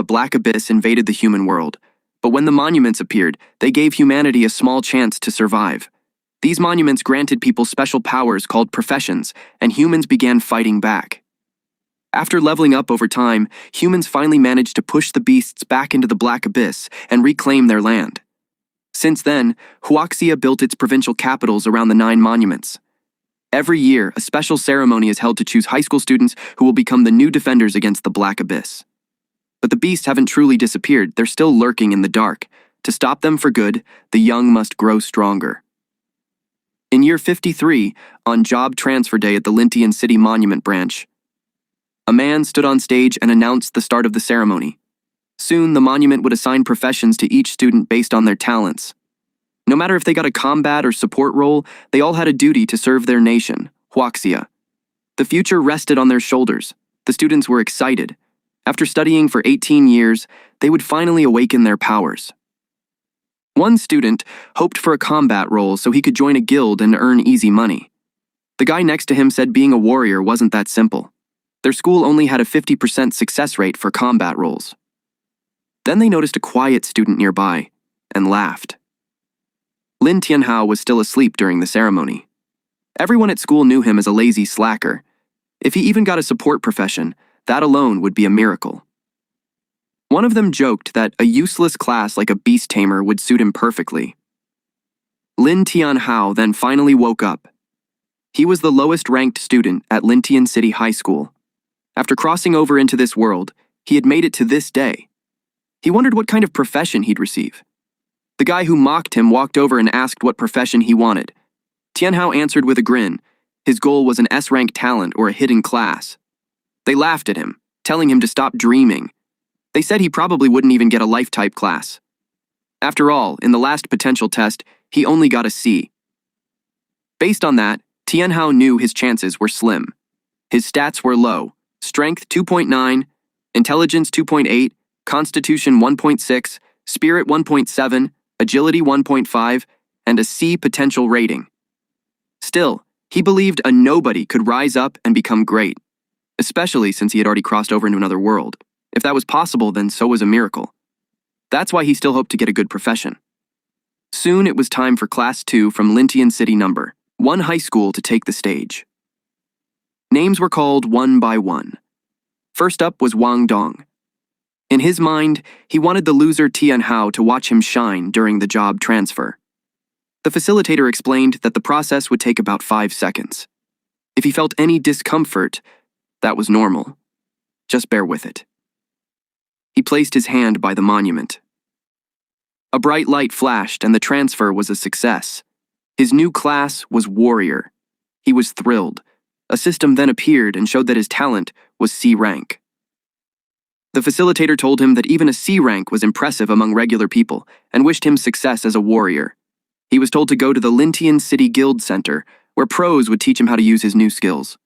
the Black Abyss invaded the human world. But when the monuments appeared, they gave humanity a small chance to survive. These monuments granted people special powers called professions, and humans began fighting back. After leveling up over time, humans finally managed to push the beasts back into the Black Abyss and reclaim their land. Since then, Huaxia built its provincial capitals around the 9 monuments. Every year, a special ceremony is held to choose high school students who will become the new defenders against the Black Abyss. But the beasts haven't truly disappeared, they're still lurking in the dark. To stop them for good, the young must grow stronger. In year 53, on job transfer day at the Lintian City Monument branch, a man stood on stage and announced the start of the ceremony. Soon, the monument would assign professions to each student based on their talents. No matter if they got a combat or support role, they all had a duty to serve their nation, Huaxia. The future rested on their shoulders. The students were excited. After studying for 18 years, they would finally awaken their powers. One student hoped for a combat role so he could join a guild and earn easy money. The guy next to him said being a warrior wasn't that simple. Their school only had a 50% success rate for combat roles. Then they noticed a quiet student nearby and laughed. Lin Tianhao was still asleep during the ceremony. Everyone at school knew him as a lazy slacker. If he even got a support profession, that alone would be a miracle. One of them joked that a useless class like a beast tamer would suit him perfectly. Lin Tianhao then finally woke up. He was the lowest-ranked student at Lintian City High School. After crossing over into this world, he had made it to this day. He wondered what kind of profession he'd receive. The guy who mocked him walked over and asked what profession he wanted. Tianhao answered with a grin. His goal was an S-rank talent or a hidden class. They laughed at him, telling him to stop dreaming. They said he probably wouldn't even get a life-type class. After all, in the last potential test, he only got a C. Based on that, Tianhao knew his chances were slim. His stats were low: strength 2.9, intelligence 2.8, constitution 1.6, spirit 1.7, agility 1.5, and a C potential rating. Still, he believed a nobody could rise up and become great, especially since he had already crossed over into another world. If that was possible, then so was a miracle. That's why he still hoped to get a good profession. Soon it was time for Class 2 from Lintian City No. 1 High School to take the stage. Names were called one by one. First up was Wang Dong. In his mind, he wanted the loser Tianhao to watch him shine during the job transfer. The facilitator explained that the process would take about 5 seconds. If he felt any discomfort, that was normal. Just bear with it. He placed his hand by the monument. A bright light flashed and the transfer was a success. His new class was Warrior. He was thrilled. A system then appeared and showed that his talent was C rank. The facilitator told him that even a C rank was impressive among regular people and wished him success as a warrior. He was told to go to the Lintian City Guild Center, where pros would teach him how to use his new skills.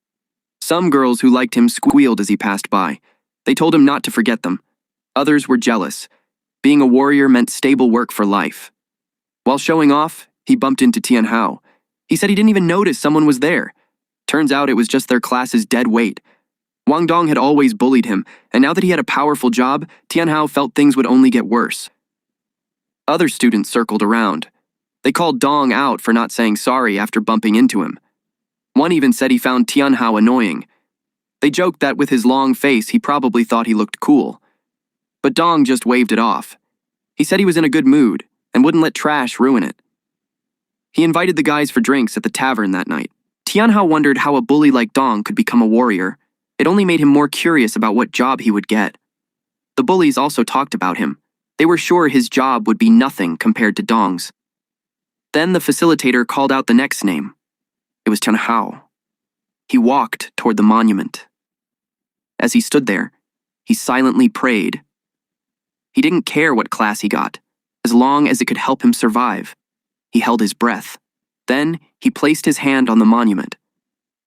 Some girls who liked him squealed as he passed by. They told him not to forget them. Others were jealous. Being a warrior meant stable work for life. While showing off, he bumped into Tianhao. He said he didn't even notice someone was there. Turns out it was just their class's dead weight. Wang Dong had always bullied him, and now that he had a powerful job, Tianhao felt things would only get worse. Other students circled around. They called Dong out for not saying sorry after bumping into him. One even said he found Tianhao annoying. They joked that with his long face, he probably thought he looked cool. But Dong just waved it off. He said he was in a good mood and wouldn't let trash ruin it. He invited the guys for drinks at the tavern that night. Tianhao wondered how a bully like Dong could become a warrior. It only made him more curious about what job he would get. The bullies also talked about him. They were sure his job would be nothing compared to Dong's. Then the facilitator called out the next name. It was Tianhao. He walked toward the monument. As he stood there, he silently prayed. He didn't care what class he got, as long as it could help him survive. He held his breath. Then he placed his hand on the monument.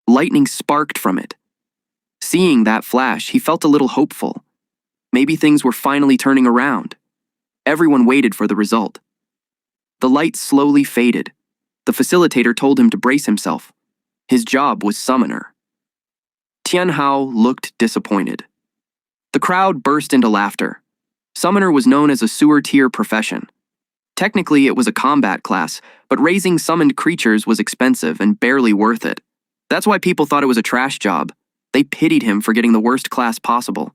Lightning sparked from it. Seeing that flash, he felt a little hopeful. Maybe things were finally turning around. Everyone waited for the result. The light slowly faded. The facilitator told him to brace himself. His job was summoner. Tianhao looked disappointed. The crowd burst into laughter. Summoner was known as a sewer-tier profession. Technically, it was a combat class, but raising summoned creatures was expensive and barely worth it. That's why people thought it was a trash job. They pitied him for getting the worst class possible.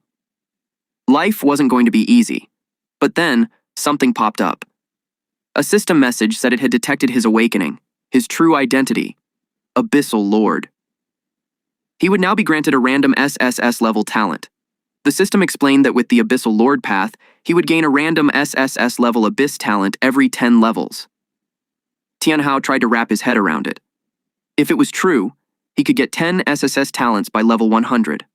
Life wasn't going to be easy. But then, something popped up. A system message said it had detected his awakening, his true identity, Abyssal Lord. He would now be granted a random SSS-level talent. The system explained that with the Abyssal Lord path, he would gain a random SSS-level Abyss talent every 10 levels. Tianhao tried to wrap his head around it. If it was true, he could get 10 SSS talents by level 100.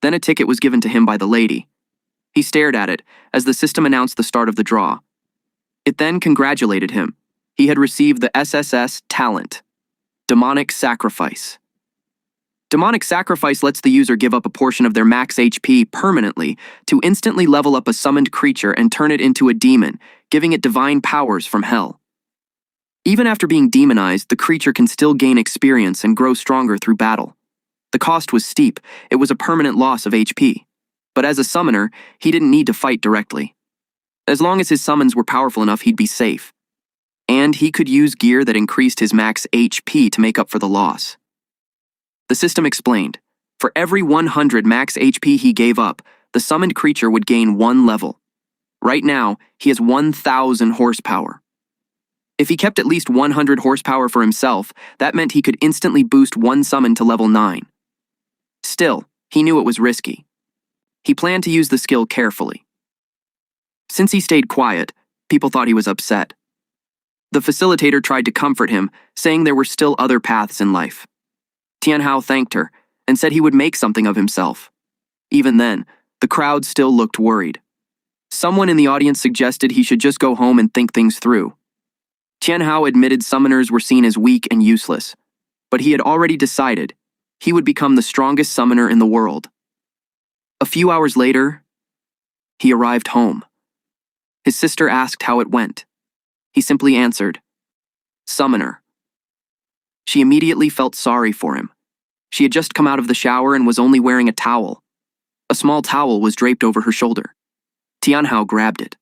Then a ticket was given to him by the lady. He stared at it as the system announced the start of the draw. It then congratulated him. He had received the SSS talent, Demonic Sacrifice. Demonic Sacrifice lets the user give up a portion of their max HP permanently to instantly level up a summoned creature and turn it into a demon, giving it divine powers from hell. Even after being demonized, the creature can still gain experience and grow stronger through battle. The cost was steep. It was a permanent loss of HP. But as a summoner, he didn't need to fight directly. As long as his summons were powerful enough, he'd be safe. And he could use gear that increased his max HP to make up for the loss. The system explained, for every 100 max HP he gave up, the summoned creature would gain 1 level. Right now, he has 1,000 horsepower. If he kept at least 100 horsepower for himself, that meant he could instantly boost one summon to level 9. Still, he knew it was risky. He planned to use the skill carefully. Since he stayed quiet, people thought he was upset. The facilitator tried to comfort him, saying there were still other paths in life. Tianhao thanked her and said he would make something of himself. Even then, the crowd still looked worried. Someone in the audience suggested he should just go home and think things through. Tianhao admitted summoners were seen as weak and useless, but he had already decided he would become the strongest summoner in the world. A few hours later, he arrived home. His sister asked how it went. He simply answered, "Summoner." She immediately felt sorry for him. She had just come out of the shower and was only wearing a towel. A small towel was draped over her shoulder. Tianhao grabbed it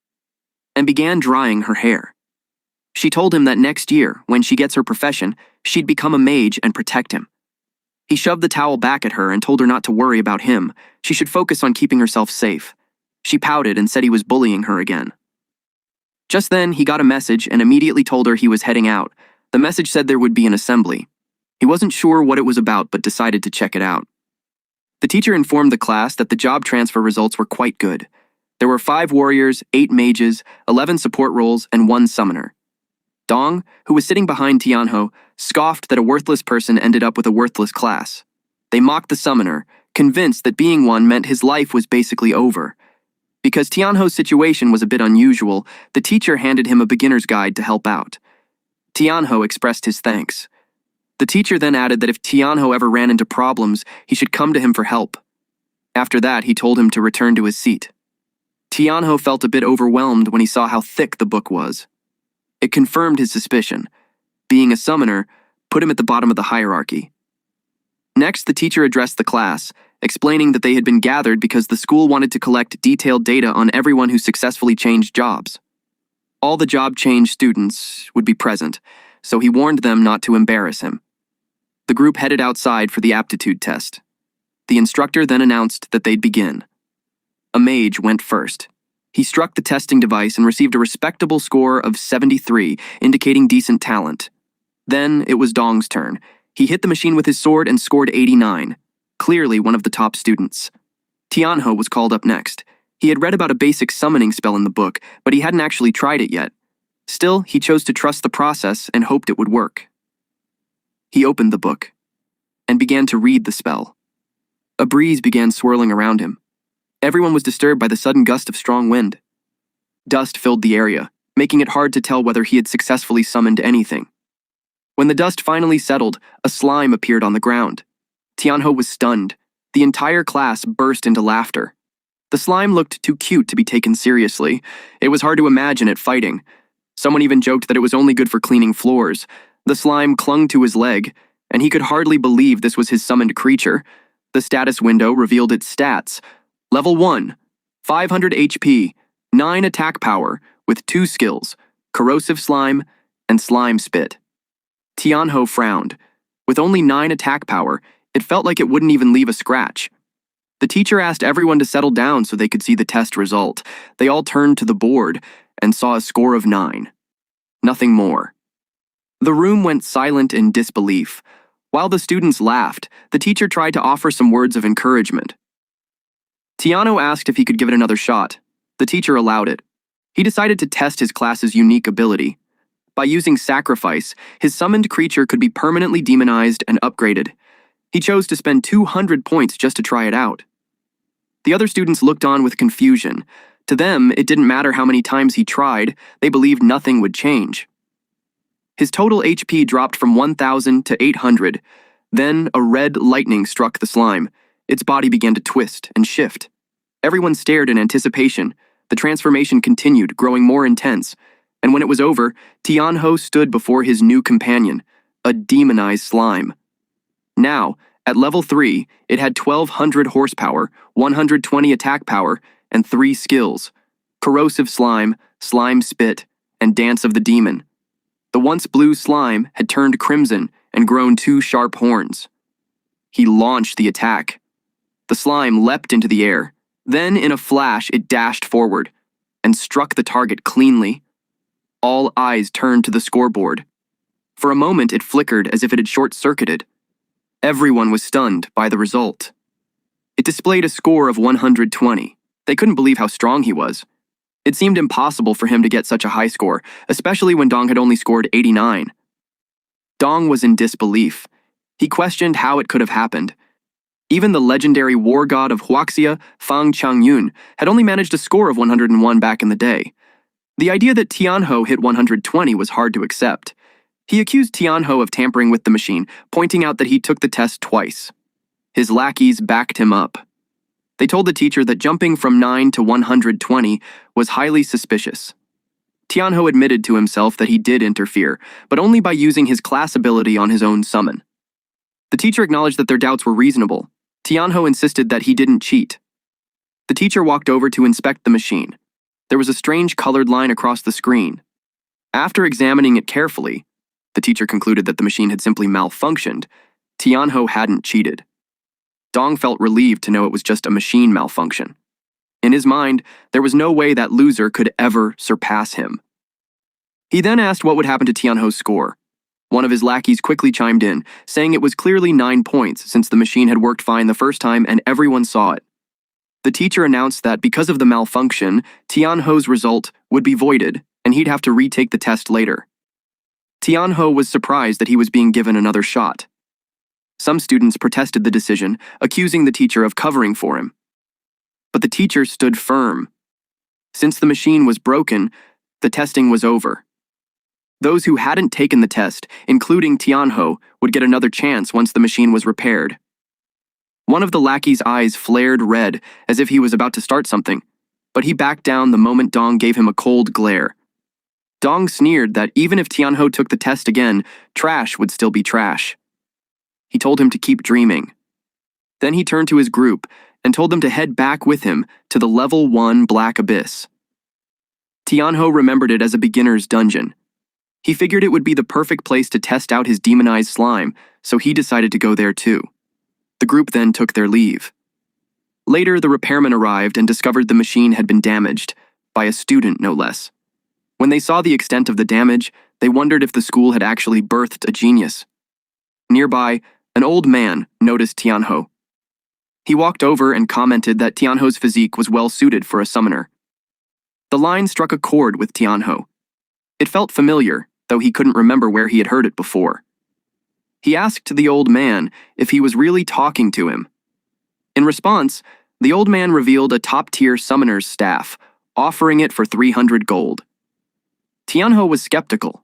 and began drying her hair. She told him that next year, when she gets her profession, she'd become a mage and protect him. He shoved the towel back at her and told her not to worry about him. She should focus on keeping herself safe. She pouted and said he was bullying her again. Just then, he got a message and immediately told her he was heading out. The message said there would be an assembly. He wasn't sure what it was about, but decided to check it out. The teacher informed the class that the job transfer results were quite good. There were 5 warriors, 8 mages, 11 support roles, and 1 summoner. Dong, who was sitting behind Tianhao, scoffed that a worthless person ended up with a worthless class. They mocked the summoner, convinced that being one meant his life was basically over. Because Tianhao's situation was a bit unusual, the teacher handed him a beginner's guide to help out. Tianhao expressed his thanks. The teacher then added that if Tianhao ever ran into problems, he should come to him for help. After that, he told him to return to his seat. Tianhao felt a bit overwhelmed when he saw how thick the book was. It confirmed his suspicion. Being a summoner put him at the bottom of the hierarchy. Next, the teacher addressed the class, explaining that they had been gathered because the school wanted to collect detailed data on everyone who successfully changed jobs. All the job change students would be present, so he warned them not to embarrass him. The group headed outside for the aptitude test. The instructor then announced that they'd begin. A mage went first. He struck the testing device and received a respectable score of 73, indicating decent talent. Then it was Dong's turn. He hit the machine with his sword and scored 89, clearly one of the top students. Tianhao was called up next. He had read about a basic summoning spell in the book, but he hadn't actually tried it yet. Still, he chose to trust the process and hoped it would work. He opened the book and began to read the spell. A breeze began swirling around him. Everyone was disturbed by the sudden gust of strong wind. Dust filled the area, making it hard to tell whether he had successfully summoned anything. When the dust finally settled, a slime appeared on the ground. Tianhao was stunned. The entire class burst into laughter. The slime looked too cute to be taken seriously. It was hard to imagine it fighting. Someone even joked that it was only good for cleaning floors. The slime clung to his leg, and he could hardly believe this was his summoned creature. The status window revealed its stats. Level 1, 500 HP, 9 attack power with 2 skills, corrosive slime and slime spit. Tianho frowned. With only 9 attack power, it felt like it wouldn't even leave a scratch. The teacher asked everyone to settle down so they could see the test result. They all turned to the board and saw a score of 9. Nothing more. The room went silent in disbelief. While the students laughed, the teacher tried to offer some words of encouragement. Tiano asked if he could give it another shot. The teacher allowed it. He decided to test his class's unique ability. By using sacrifice, his summoned creature could be permanently demonized and upgraded. He chose to spend 200 points just to try it out. The other students looked on with confusion. To them, it didn't matter how many times he tried, they believed nothing would change. His total HP dropped from 1,000 to 800. Then a red lightning struck the slime. Its body began to twist and shift. Everyone stared in anticipation. The transformation continued, growing more intense. And when it was over, Tianho stood before his new companion, a demonized slime. Now, at level 3, it had 1,200 horsepower, 120 attack power, and 3 skills: corrosive slime, slime spit, and dance of the demon. The once blue slime had turned crimson and grown 2 sharp horns. He launched the attack. The slime leapt into the air. Then, in a flash, it dashed forward and struck the target cleanly. All eyes turned to the scoreboard. For a moment, it flickered as if it had short-circuited. Everyone was stunned by the result. It displayed a score of 120. They couldn't believe how strong he was. It seemed impossible for him to get such a high score, especially when Dong had only scored 89. Dong was in disbelief. He questioned how it could have happened. Even the legendary war god of Huaxia, Fang Changyun, had only managed a score of 101 back in the day. The idea that Tianho hit 120 was hard to accept. He accused Tianho of tampering with the machine, pointing out that he took the test twice. His lackeys backed him up. They told the teacher that jumping from 9 to 120 was highly suspicious. Tianho admitted to himself that he did interfere, but only by using his class ability on his own summon. The teacher acknowledged that their doubts were reasonable. Tianho insisted that he didn't cheat. The teacher walked over to inspect the machine. There was a strange colored line across the screen. After examining it carefully, the teacher concluded that the machine had simply malfunctioned. Tianho hadn't cheated. Dong felt relieved to know it was just a machine malfunction. In his mind, there was no way that loser could ever surpass him. He then asked what would happen to Tianho's score. One of his lackeys quickly chimed in, saying it was clearly 9 points since the machine had worked fine the first time and everyone saw it. The teacher announced that because of the malfunction, Tianho's result would be voided and he'd have to retake the test later. Tianho was surprised that he was being given another shot. Some students protested the decision, accusing the teacher of covering for him. But the teacher stood firm. Since the machine was broken, the testing was over. Those who hadn't taken the test, including Tianho, would get another chance once the machine was repaired. One of the lackey's eyes flared red, as if he was about to start something, but he backed down the moment Dong gave him a cold glare. Dong sneered that even if Tianho took the test again, trash would still be trash. He told him to keep dreaming. Then he turned to his group and told them to head back with him to the level 1 Black Abyss. Tianho remembered it as a beginner's dungeon. He figured it would be the perfect place to test out his demonized slime, so he decided to go there too. The group then took their leave. Later, the repairman arrived and discovered the machine had been damaged, by a student no less. When they saw the extent of the damage, they wondered if the school had actually birthed a genius. Nearby, an old man noticed Tianho. He walked over and commented that Tianho's physique was well suited for a summoner. The line struck a chord with Tianho. It felt familiar, though he couldn't remember where he had heard it before. He asked the old man if he was really talking to him. In response, the old man revealed a top-tier summoner's staff, offering it for 300 gold. Tianho was skeptical.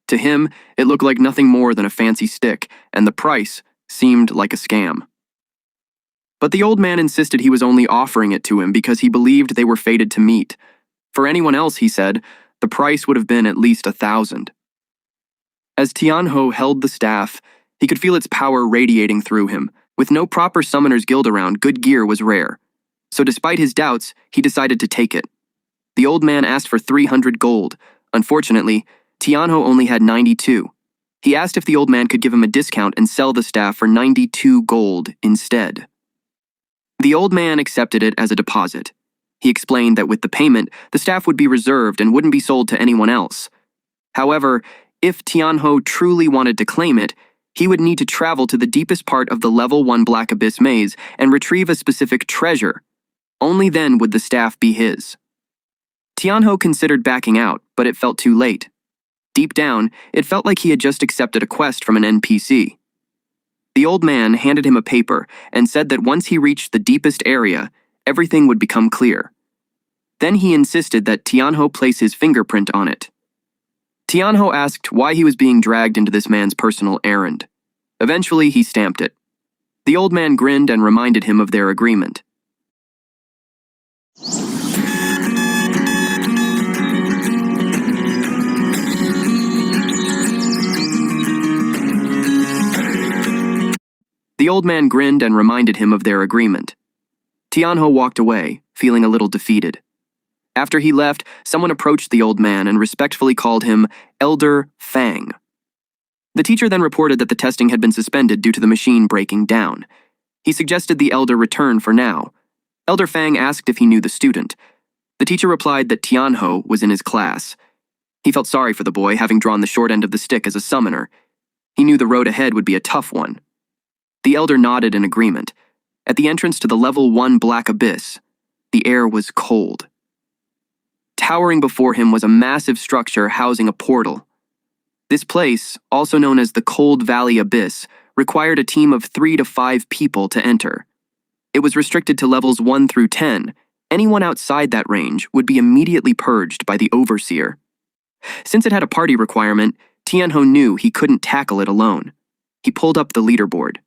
To him, it looked like nothing more than a fancy stick, and the price seemed like a scam. But the old man insisted he was only offering it to him because he believed they were fated to meet. For anyone else, he said, the price would have been at least 1,000. As Tianho held the staff, he could feel its power radiating through him. With no proper summoner's guild around, good gear was rare. So despite his doubts, he decided to take it. The old man asked for 300 gold. Unfortunately, Tianho only had 92. He asked if the old man could give him a discount and sell the staff for 92 gold instead. The old man accepted it as a deposit. He explained that with the payment, the staff would be reserved and wouldn't be sold to anyone else. However, if Tianho truly wanted to claim it, he would need to travel to the deepest part of the level 1 Black Abyss maze and retrieve a specific treasure. Only then would the staff be his. Tianho considered backing out, but it felt too late. Deep down, it felt like he had just accepted a quest from an NPC. The old man handed him a paper and said that once he reached the deepest area, everything would become clear. Then he insisted that Tianho place his fingerprint on it. Tianho asked why he was being dragged into this man's personal errand. Eventually, he stamped it. The old man grinned and reminded him of their agreement. The old man grinned and reminded him of their agreement. Tianho walked away, feeling a little defeated. After he left, someone approached the old man and respectfully called him Elder Fang. The teacher then reported that the testing had been suspended due to the machine breaking down. He suggested the elder return for now. Elder Fang asked if he knew the student. The teacher replied that Tianho was in his class. He felt sorry for the boy, having drawn the short end of the stick as a summoner. He knew the road ahead would be a tough one. The elder nodded in agreement. At the entrance to the level 1 Black Abyss, the air was cold. Towering before him was a massive structure housing a portal. This place, also known as the Cold Valley Abyss, required a team of 3 to 5 people to enter. It was restricted to levels 1 through 10. Anyone outside that range would be immediately purged by the Overseer. Since it had a party requirement, Tianho knew he couldn't tackle it alone. He pulled up the leaderboard.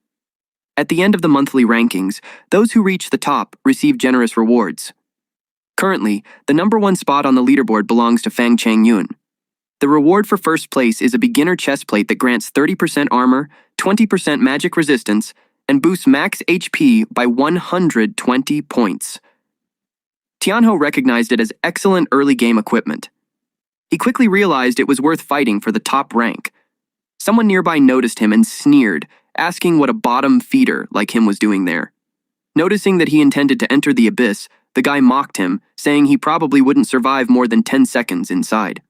At the end of the monthly rankings, those who reached the top received generous rewards. Currently, the number 1 spot on the leaderboard belongs to Fang Changyun. The reward for first place is a beginner chestplate that grants 30% armor, 20% magic resistance, and boosts max HP by 120 points. Tianho recognized it as excellent early game equipment. He quickly realized it was worth fighting for the top rank. Someone nearby noticed him and sneered, asking what a bottom feeder like him was doing there. Noticing that he intended to enter the abyss, the guy mocked him, saying he probably wouldn't survive more than 10 seconds inside.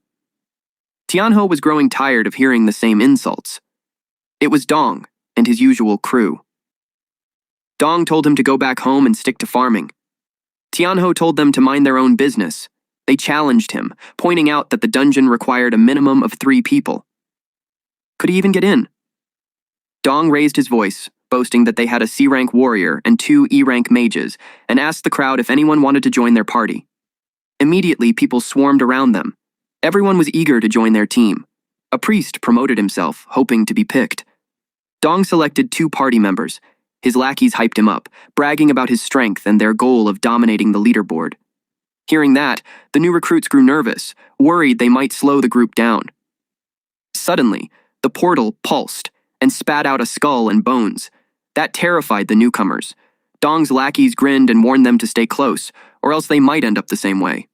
Tianho was growing tired of hearing the same insults. It was Dong and his usual crew. Dong told him to go back home and stick to farming. Tianho told them to mind their own business. They challenged him, pointing out that the dungeon required a minimum of 3 people. Could he even get in? Dong raised his voice, boasting that they had a C-rank warrior and 2 E-rank mages, and asked the crowd if anyone wanted to join their party. Immediately, people swarmed around them. Everyone was eager to join their team. A priest promoted himself, hoping to be picked. Dong selected 2 party members. His lackeys hyped him up, bragging about his strength and their goal of dominating the leaderboard. Hearing that, the new recruits grew nervous, worried they might slow the group down. Suddenly, the portal pulsed and spat out a skull and bones. That terrified the newcomers. Dong's lackeys grinned and warned them to stay close, or else they might end up the same way.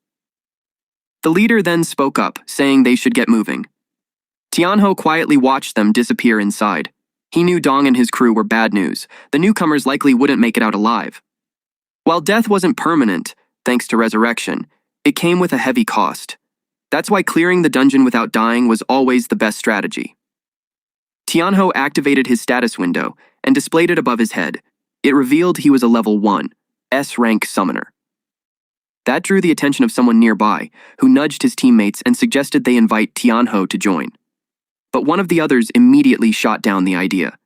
The leader then spoke up, saying they should get moving. Tianho quietly watched them disappear inside. He knew Dong and his crew were bad news. The newcomers likely wouldn't make it out alive. While death wasn't permanent, thanks to resurrection, it came with a heavy cost. That's why clearing the dungeon without dying was always the best strategy. Tianho activated his status window and displayed it above his head. It revealed he was a level 1, S-rank summoner. That drew the attention of someone nearby, who nudged his teammates and suggested they invite Tianho to join. But one of the others immediately shot down the idea.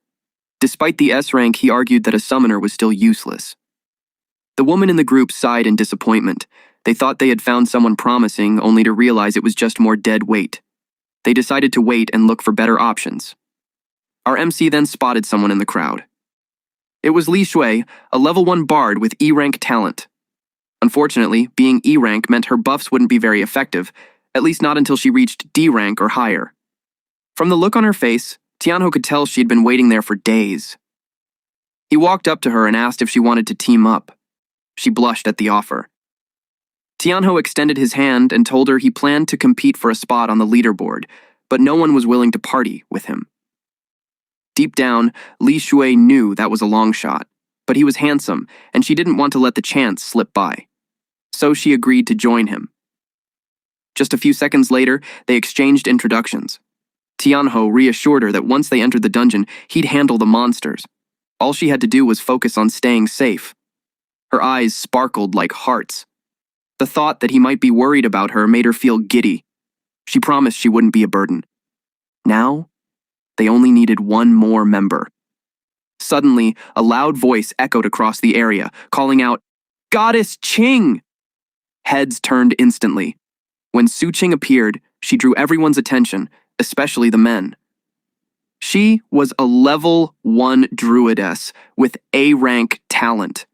Despite the S-rank, he argued that a summoner was still useless. The woman in the group sighed in disappointment. They thought they had found someone promising, only to realize it was just more dead weight. They decided to wait and look for better options. Our MC then spotted someone in the crowd. It was Li Shui, a level 1 bard with E-rank talent. Unfortunately, being E-rank meant her buffs wouldn't be very effective, at least not until she reached D-rank or higher. From the look on her face, Tianho could tell she'd been waiting there for days. He walked up to her and asked if she wanted to team up. She blushed at the offer. Tianho extended his hand and told her he planned to compete for a spot on the leaderboard, but no one was willing to party with him. Deep down, Li Shui knew that was a long shot, but he was handsome, and she didn't want to let the chance slip by. So she agreed to join him. Just a few seconds later, they exchanged introductions. Tianho reassured her that once they entered the dungeon, he'd handle the monsters. All she had to do was focus on staying safe. Her eyes sparkled like hearts. The thought that he might be worried about her made her feel giddy. She promised she wouldn't be a burden. Now, they only needed one more member. Suddenly, a loud voice echoed across the area, calling out, "Goddess Qing!" Heads turned instantly. When Su Qing appeared, she drew everyone's attention, especially the men. She was a level 1 druidess with A-rank talent.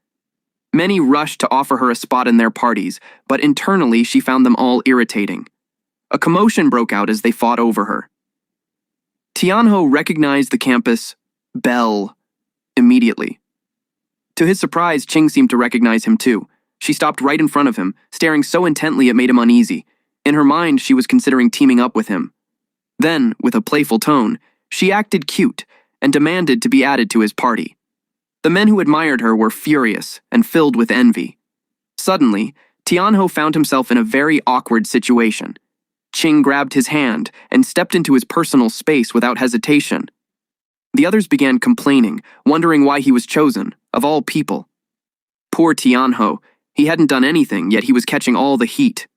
Many rushed to offer her a spot in their parties, but internally she found them all irritating. A commotion broke out as they fought over her. Tianho recognized the campus belle immediately. To his surprise, Qing seemed to recognize him too. She stopped right in front of him, staring so intently it made him uneasy. In her mind, she was considering teaming up with him. Then, with a playful tone, she acted cute and demanded to be added to his party. The men who admired her were furious and filled with envy. Suddenly, Tianho found himself in a very awkward situation. Qing grabbed his hand and stepped into his personal space without hesitation. The others began complaining, wondering why he was chosen, of all people. Poor Tianho, he hadn't done anything, yet he was catching all the heat.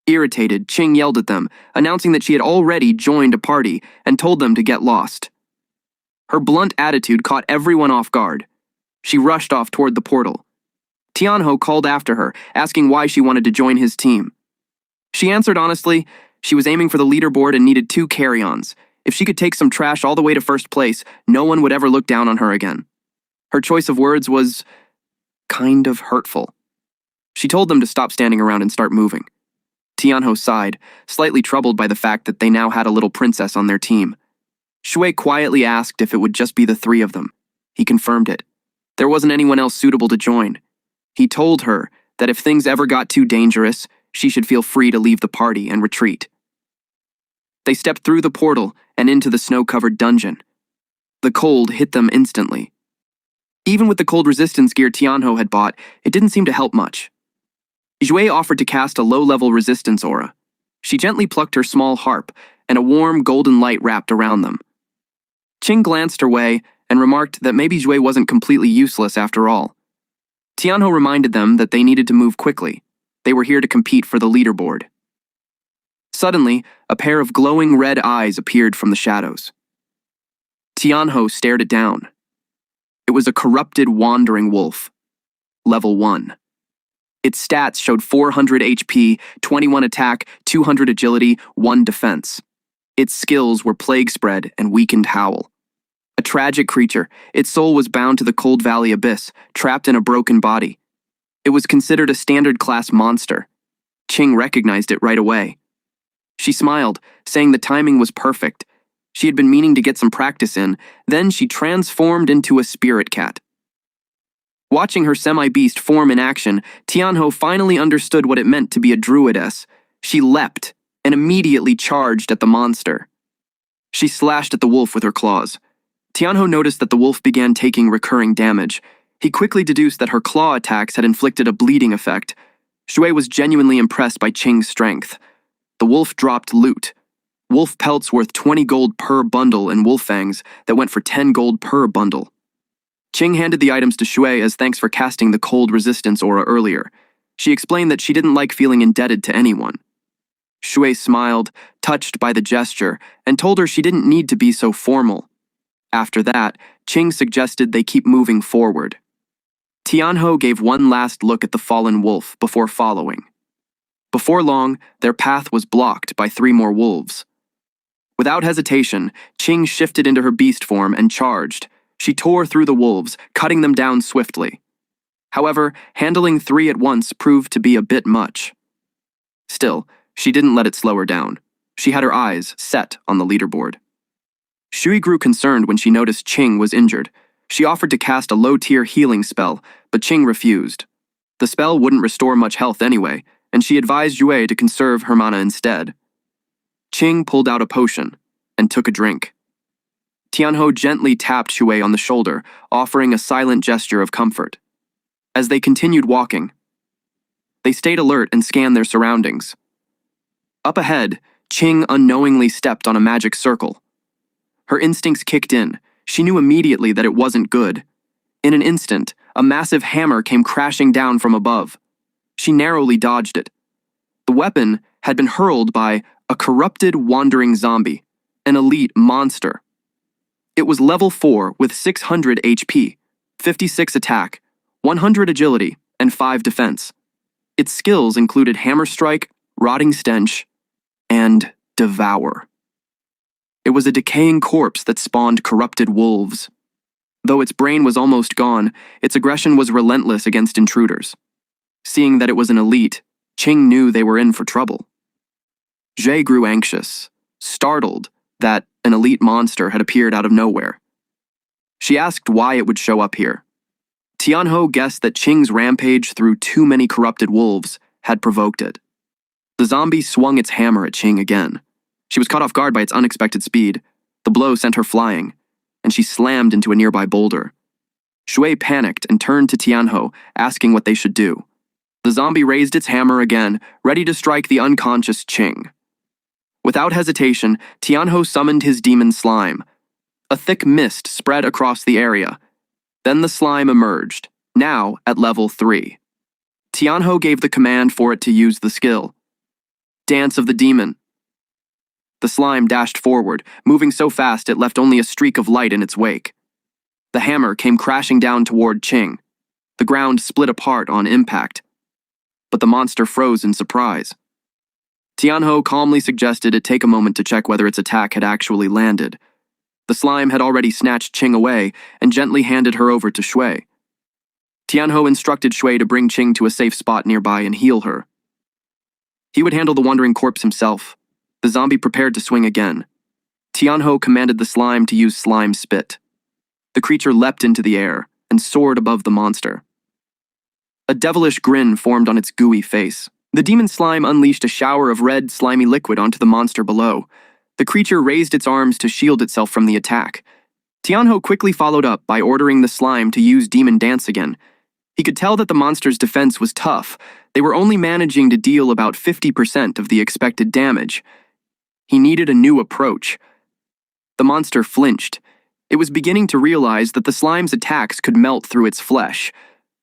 Irritated, Qing yelled at them, announcing that she had already joined a party and told them to get lost. Her blunt attitude caught everyone off guard. She rushed off toward the portal. Tianho called after her, asking why she wanted to join his team. She answered honestly, she was aiming for the leaderboard and needed 2 carry-ons. If she could take some trash all the way to first place, no one would ever look down on her again. Her choice of words was kind of hurtful. She told them to stop standing around and start moving. Tianho sighed, slightly troubled by the fact that they now had a little princess on their team. Shui quietly asked if it would just be the 3 of them. He confirmed it. There wasn't anyone else suitable to join. He told her that if things ever got too dangerous, she should feel free to leave the party and retreat. They stepped through the portal and into the snow-covered dungeon. The cold hit them instantly. Even with the cold resistance gear Tianho had bought, it didn't seem to help much. Jue offered to cast a low-level resistance aura. She gently plucked her small harp, and a warm golden light wrapped around them. Qing glanced her way and remarked that maybe Jue wasn't completely useless after all. Tianho reminded them that they needed to move quickly. They were here to compete for the leaderboard. Suddenly, a pair of glowing red eyes appeared from the shadows. Tianho stared it down. It was a corrupted wandering wolf. Level 1. Its stats showed 400 HP, 21 attack, 200 agility, 1 defense. Its skills were Plague Spread and Weakened Howl. A tragic creature, its soul was bound to the Cold Valley Abyss, trapped in a broken body. It was considered a standard-class monster. Qing recognized it right away. She smiled, saying the timing was perfect. She had been meaning to get some practice in, then she transformed into a spirit cat. Watching her semi-beast form in action, Tianho finally understood what it meant to be a druidess. She leapt and immediately charged at the monster. She slashed at the wolf with her claws. Tianho noticed that the wolf began taking recurring damage. He quickly deduced that her claw attacks had inflicted a bleeding effect. Shui was genuinely impressed by Qing's strength. The wolf dropped loot. Wolf pelts worth 20 gold per bundle and wolf fangs that went for 10 gold per bundle. Qing handed the items to Shui as thanks for casting the cold resistance aura earlier. She explained that she didn't like feeling indebted to anyone. Shui smiled, touched by the gesture, and told her she didn't need to be so formal. After that, Qing suggested they keep moving forward. Tianho gave one last look at the fallen wolf before following. Before long, their path was blocked by 3 more wolves. Without hesitation, Qing shifted into her beast form and charged. She tore through the wolves, cutting them down swiftly. However, handling 3 at once proved to be a bit much. Still, she didn't let it slow her down. She had her eyes set on the leaderboard. Shui grew concerned when she noticed Qing was injured. She offered to cast a low-tier healing spell, but Qing refused. The spell wouldn't restore much health anyway, and she advised Yue to conserve her mana instead. Qing pulled out a potion and took a drink. Tianho gently tapped Shui on the shoulder, offering a silent gesture of comfort. As they continued walking, they stayed alert and scanned their surroundings. Up ahead, Qing unknowingly stepped on a magic circle. Her instincts kicked in. She knew immediately that it wasn't good. In an instant, a massive hammer came crashing down from above. She narrowly dodged it. The weapon had been hurled by a corrupted wandering zombie, an elite monster. It was level 4 with 600 HP, 56 attack, 100 agility, and 5 defense. Its skills included Hammer Strike, Rotting Stench, and Devour. It was a decaying corpse that spawned corrupted wolves. Though its brain was almost gone, its aggression was relentless against intruders. Seeing that it was an elite, Qing knew they were in for trouble. Jie grew anxious, startled that an elite monster had appeared out of nowhere. She asked why it would show up here. Tianho guessed that Qing's rampage through too many corrupted wolves had provoked it. The zombie swung its hammer at Qing again. She was caught off guard by its unexpected speed. The blow sent her flying, and she slammed into a nearby boulder. Shui panicked and turned to Tianho, asking what they should do. The zombie raised its hammer again, ready to strike the unconscious Qing. Without hesitation, Tianho summoned his demon slime. A thick mist spread across the area. Then the slime emerged, now at level 3. Tianho gave the command for it to use the skill. Dance of the Demon. The slime dashed forward, moving so fast it left only a streak of light in its wake. The hammer came crashing down toward Qing. The ground split apart on impact. But the monster froze in surprise. Tianho calmly suggested it take a moment to check whether its attack had actually landed. The slime had already snatched Qing away and gently handed her over to Shui. Tianho instructed Shui to bring Qing to a safe spot nearby and heal her. He would handle the wandering corpse himself. The zombie prepared to swing again. Tianho commanded the slime to use slime spit. The creature leapt into the air and soared above the monster. A devilish grin formed on its gooey face. The demon slime unleashed a shower of red, slimy liquid onto the monster below. The creature raised its arms to shield itself from the attack. Tianho quickly followed up by ordering the slime to use Demon Dance again. He could tell that the monster's defense was tough. They were only managing to deal about 50% of the expected damage. He needed a new approach. The monster flinched. It was beginning to realize that the slime's attacks could melt through its flesh.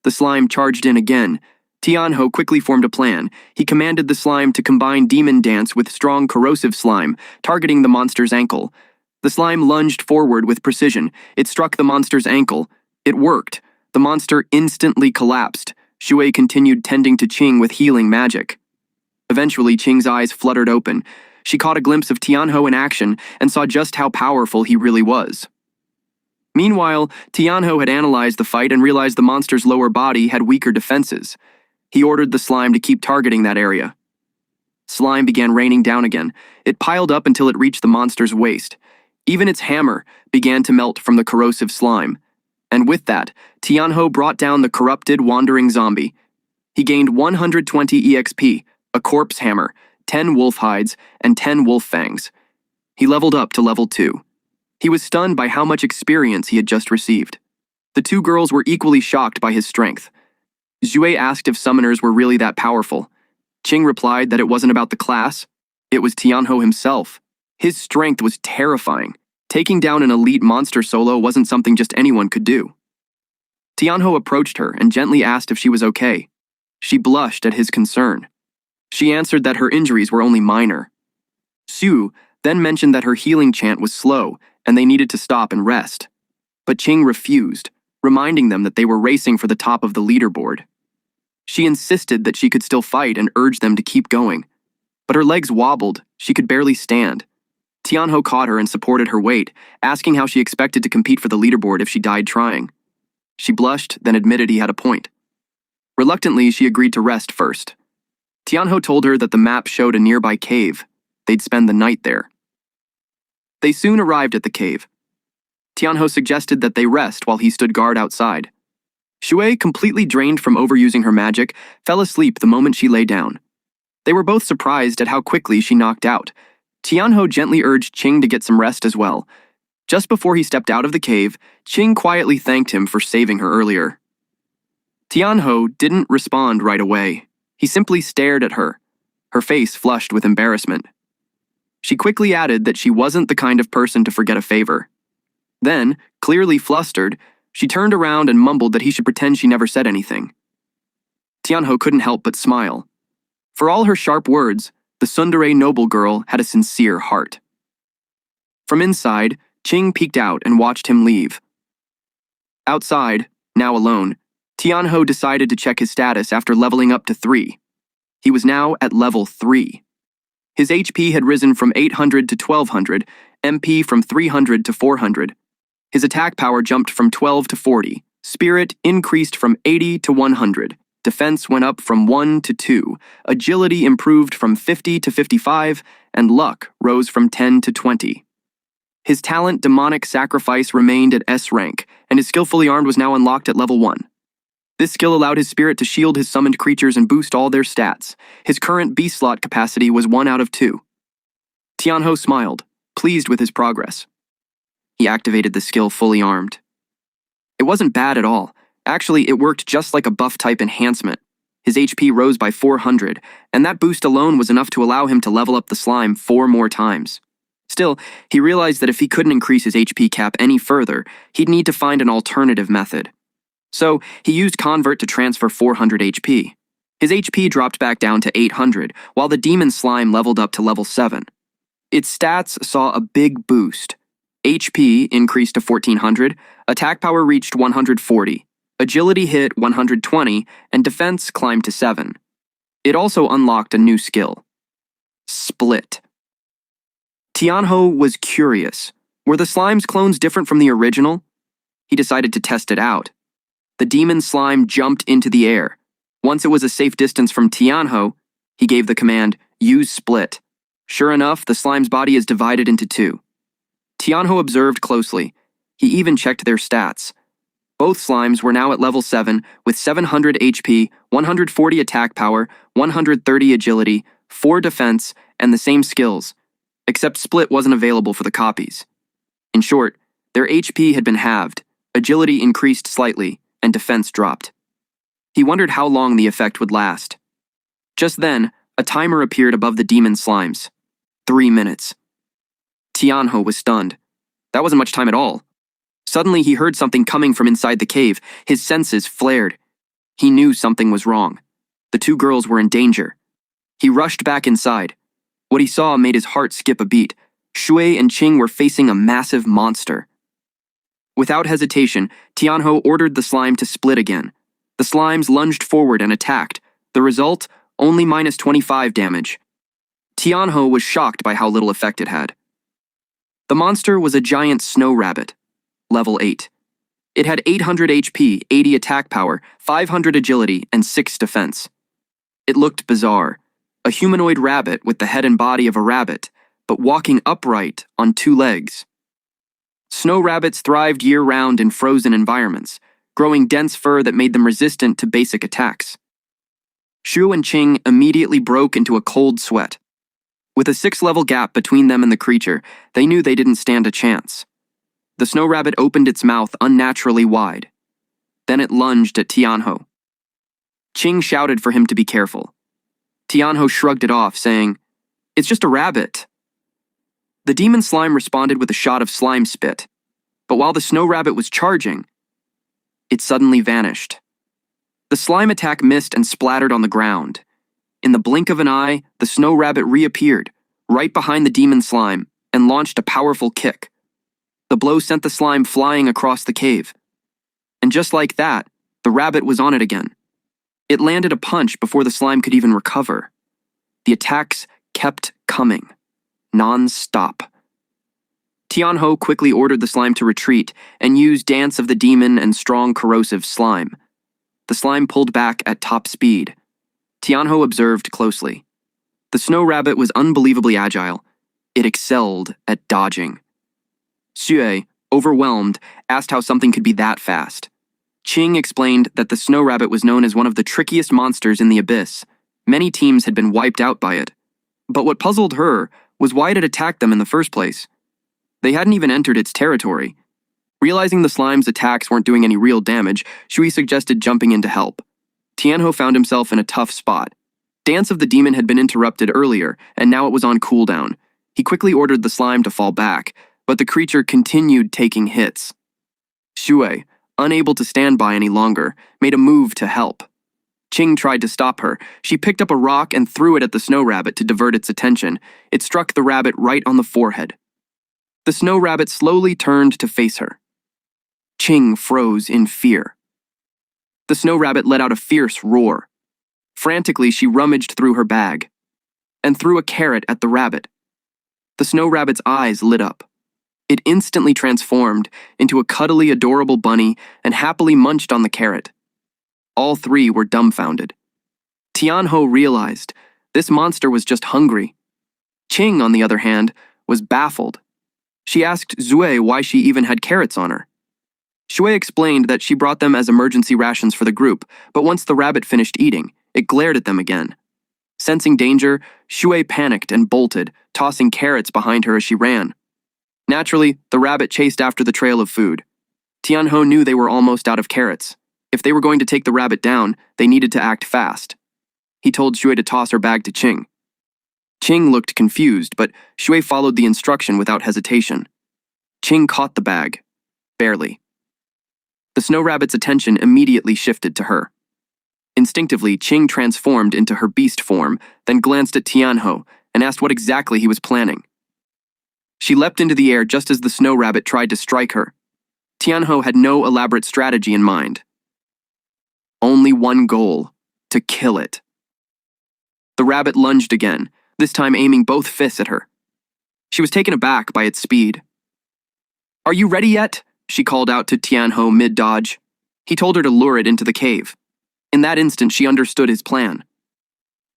The slime charged in again. Tianho quickly formed a plan. He commanded the slime to combine Demon Dance with strong corrosive slime, targeting the monster's ankle. The slime lunged forward with precision. It struck the monster's ankle. It worked. The monster instantly collapsed. Shui continued tending to Qing with healing magic. Eventually, Qing's eyes fluttered open. She caught a glimpse of Tianho in action and saw just how powerful he really was. Meanwhile, Tianho had analyzed the fight and realized the monster's lower body had weaker defenses. He ordered the slime to keep targeting that area. Slime began raining down again. It piled up until it reached the monster's waist. Even its hammer began to melt from the corrosive slime. And with that, Tianho brought down the corrupted wandering zombie. He gained 120 EXP, a corpse hammer, 10 wolf hides, and 10 wolf fangs. He leveled up to level 2. He was stunned by how much experience he had just received. The two girls were equally shocked by his strength. Zhui asked if summoners were really that powerful. Qing replied that it wasn't about the class. It was Tianho himself. His strength was terrifying. Taking down an elite monster solo wasn't something just anyone could do. Tianho approached her and gently asked if she was okay. She blushed at his concern. She answered that her injuries were only minor. Su then mentioned that her healing chant was slow and they needed to stop and rest. But Qing refused, reminding them that they were racing for the top of the leaderboard. She insisted that she could still fight and urged them to keep going. But her legs wobbled, she could barely stand. Tianho caught her and supported her weight, asking how she expected to compete for the leaderboard if she died trying. She blushed, then admitted he had a point. Reluctantly, she agreed to rest first. Tianho told her that the map showed a nearby cave. They'd spend the night there. They soon arrived at the cave. Tianho suggested that they rest while he stood guard outside. Shui, completely drained from overusing her magic, fell asleep the moment she lay down. They were both surprised at how quickly she knocked out. Tianho gently urged Qing to get some rest as well. Just before he stepped out of the cave, Qing quietly thanked him for saving her earlier. Tianho didn't respond right away. He simply stared at her, her face flushed with embarrassment. She quickly added that she wasn't the kind of person to forget a favor. Then, clearly flustered, she turned around and mumbled that he should pretend she never said anything. Tianho couldn't help but smile. For all her sharp words, the tsundere noble girl had a sincere heart. From inside, Qing peeked out and watched him leave. Outside, now alone, Tianho decided to check his status after leveling up to 3. He was now at level 3. His HP had risen from 800 to 1200, MP from 300 to 400. His attack power jumped from 12 to 40, spirit increased from 80 to 100, defense went up from 1 to 2, agility improved from 50 to 55, and luck rose from 10 to 20. His talent Demonic Sacrifice remained at S rank, and his Skillfully Armed was now unlocked at level 1. This skill allowed his spirit to shield his summoned creatures and boost all their stats. His current B slot capacity was 1 out of 2. Tianho smiled, pleased with his progress. He activated the skill Fully Armed. It wasn't bad at all. Actually, it worked just like a buff-type enhancement. His HP rose by 400, and that boost alone was enough to allow him to level up the slime 4 more times. Still, he realized that if he couldn't increase his HP cap any further, he'd need to find an alternative method. So, he used Convert to transfer 400 HP. His HP dropped back down to 800, while the demon slime leveled up to level 7. Its stats saw a big boost. HP increased to 1400, attack power reached 140, agility hit 120, and defense climbed to 7. It also unlocked a new skill. Split. Tianho was curious. Were the slime's clones different from the original? He decided to test it out. The demon slime jumped into the air. Once it was a safe distance from Tianho, he gave the command, use split. Sure enough, the slime's body is divided into 2. Tianho observed closely. He even checked their stats. Both slimes were now at level 7 with 700 HP, 140 attack power, 130 agility, 4 defense, and the same skills, except split wasn't available for the copies. In short, their HP had been halved, agility increased slightly, and defense dropped. He wondered how long the effect would last. Just then, a timer appeared above the demon slimes. 3 minutes. Tianho was stunned. That wasn't much time at all. Suddenly he heard something coming from inside the cave. His senses flared. He knew something was wrong. The 2 girls were in danger. He rushed back inside. What he saw made his heart skip a beat. Shui and Qing were facing a massive monster. Without hesitation, Tianho ordered the slime to split again. The slimes lunged forward and attacked. The result? Only minus 25 damage. Tianho was shocked by how little effect it had. The monster was a giant snow rabbit, level 8. It had 800 HP, 80 attack power, 500 agility, and 6 defense. It looked bizarre, a humanoid rabbit with the head and body of a rabbit, but walking upright on 2 legs. Snow rabbits thrived year-round in frozen environments, growing dense fur that made them resistant to basic attacks. Shu and Qing immediately broke into a cold sweat. With a 6-level gap between them and the creature, they knew they didn't stand a chance. The snow rabbit opened its mouth unnaturally wide. Then it lunged at Tianho. Qing shouted for him to be careful. Tianho shrugged it off, saying, "It's just a rabbit." The demon slime responded with a shot of slime spit, but while the snow rabbit was charging, it suddenly vanished. The slime attack missed and splattered on the ground. In the blink of an eye, the snow rabbit reappeared, right behind the demon slime, and launched a powerful kick. The blow sent the slime flying across the cave. And just like that, the rabbit was on it again. It landed a punch before the slime could even recover. The attacks kept coming, non-stop. Tianho quickly ordered the slime to retreat and used Dance of the Demon and Strong Corrosive Slime. The slime pulled back at top speed. Tianho observed closely. The snow rabbit was unbelievably agile. It excelled at dodging. Xue, overwhelmed, asked how something could be that fast. Ching explained that the snow rabbit was known as one of the trickiest monsters in the abyss. Many teams had been wiped out by it. But what puzzled her was why it had attacked them in the first place. They hadn't even entered its territory. Realizing the slime's attacks weren't doing any real damage, Shui suggested jumping in to help. Tianho found himself in a tough spot. Dance of the Demon had been interrupted earlier, and now it was on cooldown. He quickly ordered the slime to fall back, but the creature continued taking hits. Shui, unable to stand by any longer, made a move to help. Ching tried to stop her. She picked up a rock and threw it at the snow rabbit to divert its attention. It struck the rabbit right on the forehead. The snow rabbit slowly turned to face her. Ching froze in fear. The snow rabbit let out a fierce roar. Frantically, she rummaged through her bag and threw a carrot at the rabbit. The snow rabbit's eyes lit up. It instantly transformed into a cuddly, adorable bunny and happily munched on the carrot. All three were dumbfounded. Tianho realized this monster was just hungry. Ching, on the other hand, was baffled. She asked Zue why she even had carrots on her. Shui explained that she brought them as emergency rations for the group, but once the rabbit finished eating, it glared at them again. Sensing danger, Shui panicked and bolted, tossing carrots behind her as she ran. Naturally, the rabbit chased after the trail of food. Tianho knew they were almost out of carrots. If they were going to take the rabbit down, they needed to act fast. He told Shui to toss her bag to Ching. Ching looked confused, but Shui followed the instruction without hesitation. Ching caught the bag. Barely. The snow rabbit's attention immediately shifted to her. Instinctively, Ching transformed into her beast form, then glanced at Tianho and asked what exactly he was planning. She leapt into the air just as the snow rabbit tried to strike her. Tianho had no elaborate strategy in mind. Only one goal: to kill it. The rabbit lunged again, this time aiming both fists at her. She was taken aback by its speed. "Are you ready yet?" she called out to Tianho mid-dodge. He told her to lure it into the cave. In that instant, she understood his plan.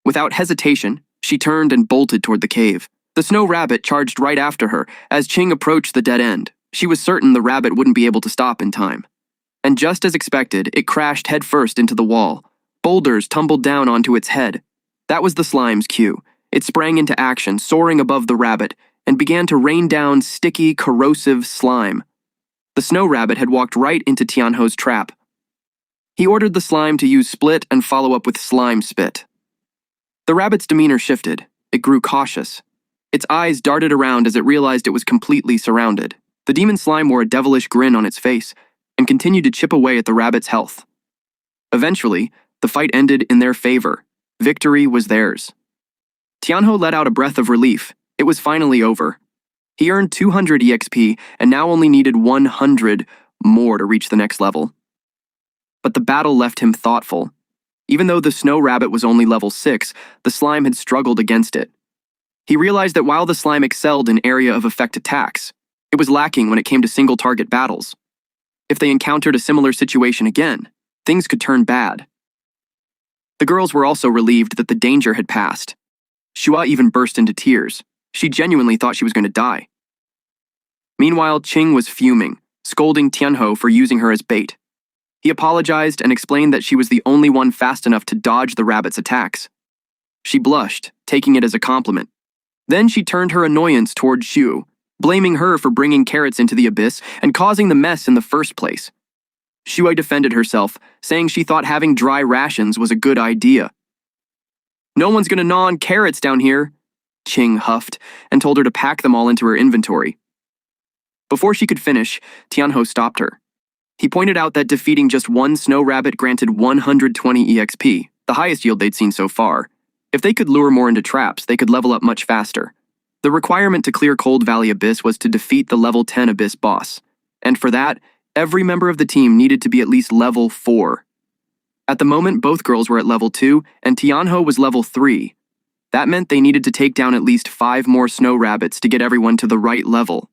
Without hesitation, she turned and bolted toward the cave. The snow rabbit charged right after her. As Ching approached the dead end, she was certain the rabbit wouldn't be able to stop in time. And just as expected, it crashed headfirst into the wall. Boulders tumbled down onto its head. That was the slime's cue. It sprang into action, soaring above the rabbit, and began to rain down sticky, corrosive slime. The snow rabbit had walked right into Tianho's trap. He ordered the slime to use split and follow up with slime spit. The rabbit's demeanor shifted. It grew cautious. Its eyes darted around as it realized it was completely surrounded. The demon slime wore a devilish grin on its face and continued to chip away at the rabbit's health. Eventually, the fight ended in their favor. Victory was theirs. Tianho let out a breath of relief. It was finally over. He earned 200 EXP and now only needed 100 more to reach the next level. But the battle left him thoughtful. Even though the snow rabbit was only level 6, the slime had struggled against it. He realized that while the slime excelled in area of effect attacks, it was lacking when it came to single-target battles. If they encountered a similar situation again, things could turn bad. The girls were also relieved that the danger had passed. Shua even burst into tears. She genuinely thought she was going to die. Meanwhile, Ching was fuming, scolding Tianho for using her as bait. He apologized and explained that she was the only one fast enough to dodge the rabbit's attacks. She blushed, taking it as a compliment. Then she turned her annoyance toward Shu, blaming her for bringing carrots into the abyss and causing the mess in the first place. Shui defended herself, saying she thought having dry rations was a good idea. "No one's gonna gnaw on carrots down here," Ching huffed and told her to pack them all into her inventory. Before she could finish, Tianho stopped her. He pointed out that defeating just one snow rabbit granted 120 EXP, the highest yield they'd seen so far. If they could lure more into traps, they could level up much faster. The requirement to clear Cold Valley Abyss was to defeat the level 10 Abyss boss, and for that, every member of the team needed to be at least level 4. At the moment, both girls were at level 2, and Tianho was level 3. That meant they needed to take down at least 5 more snow rabbits to get everyone to the right level.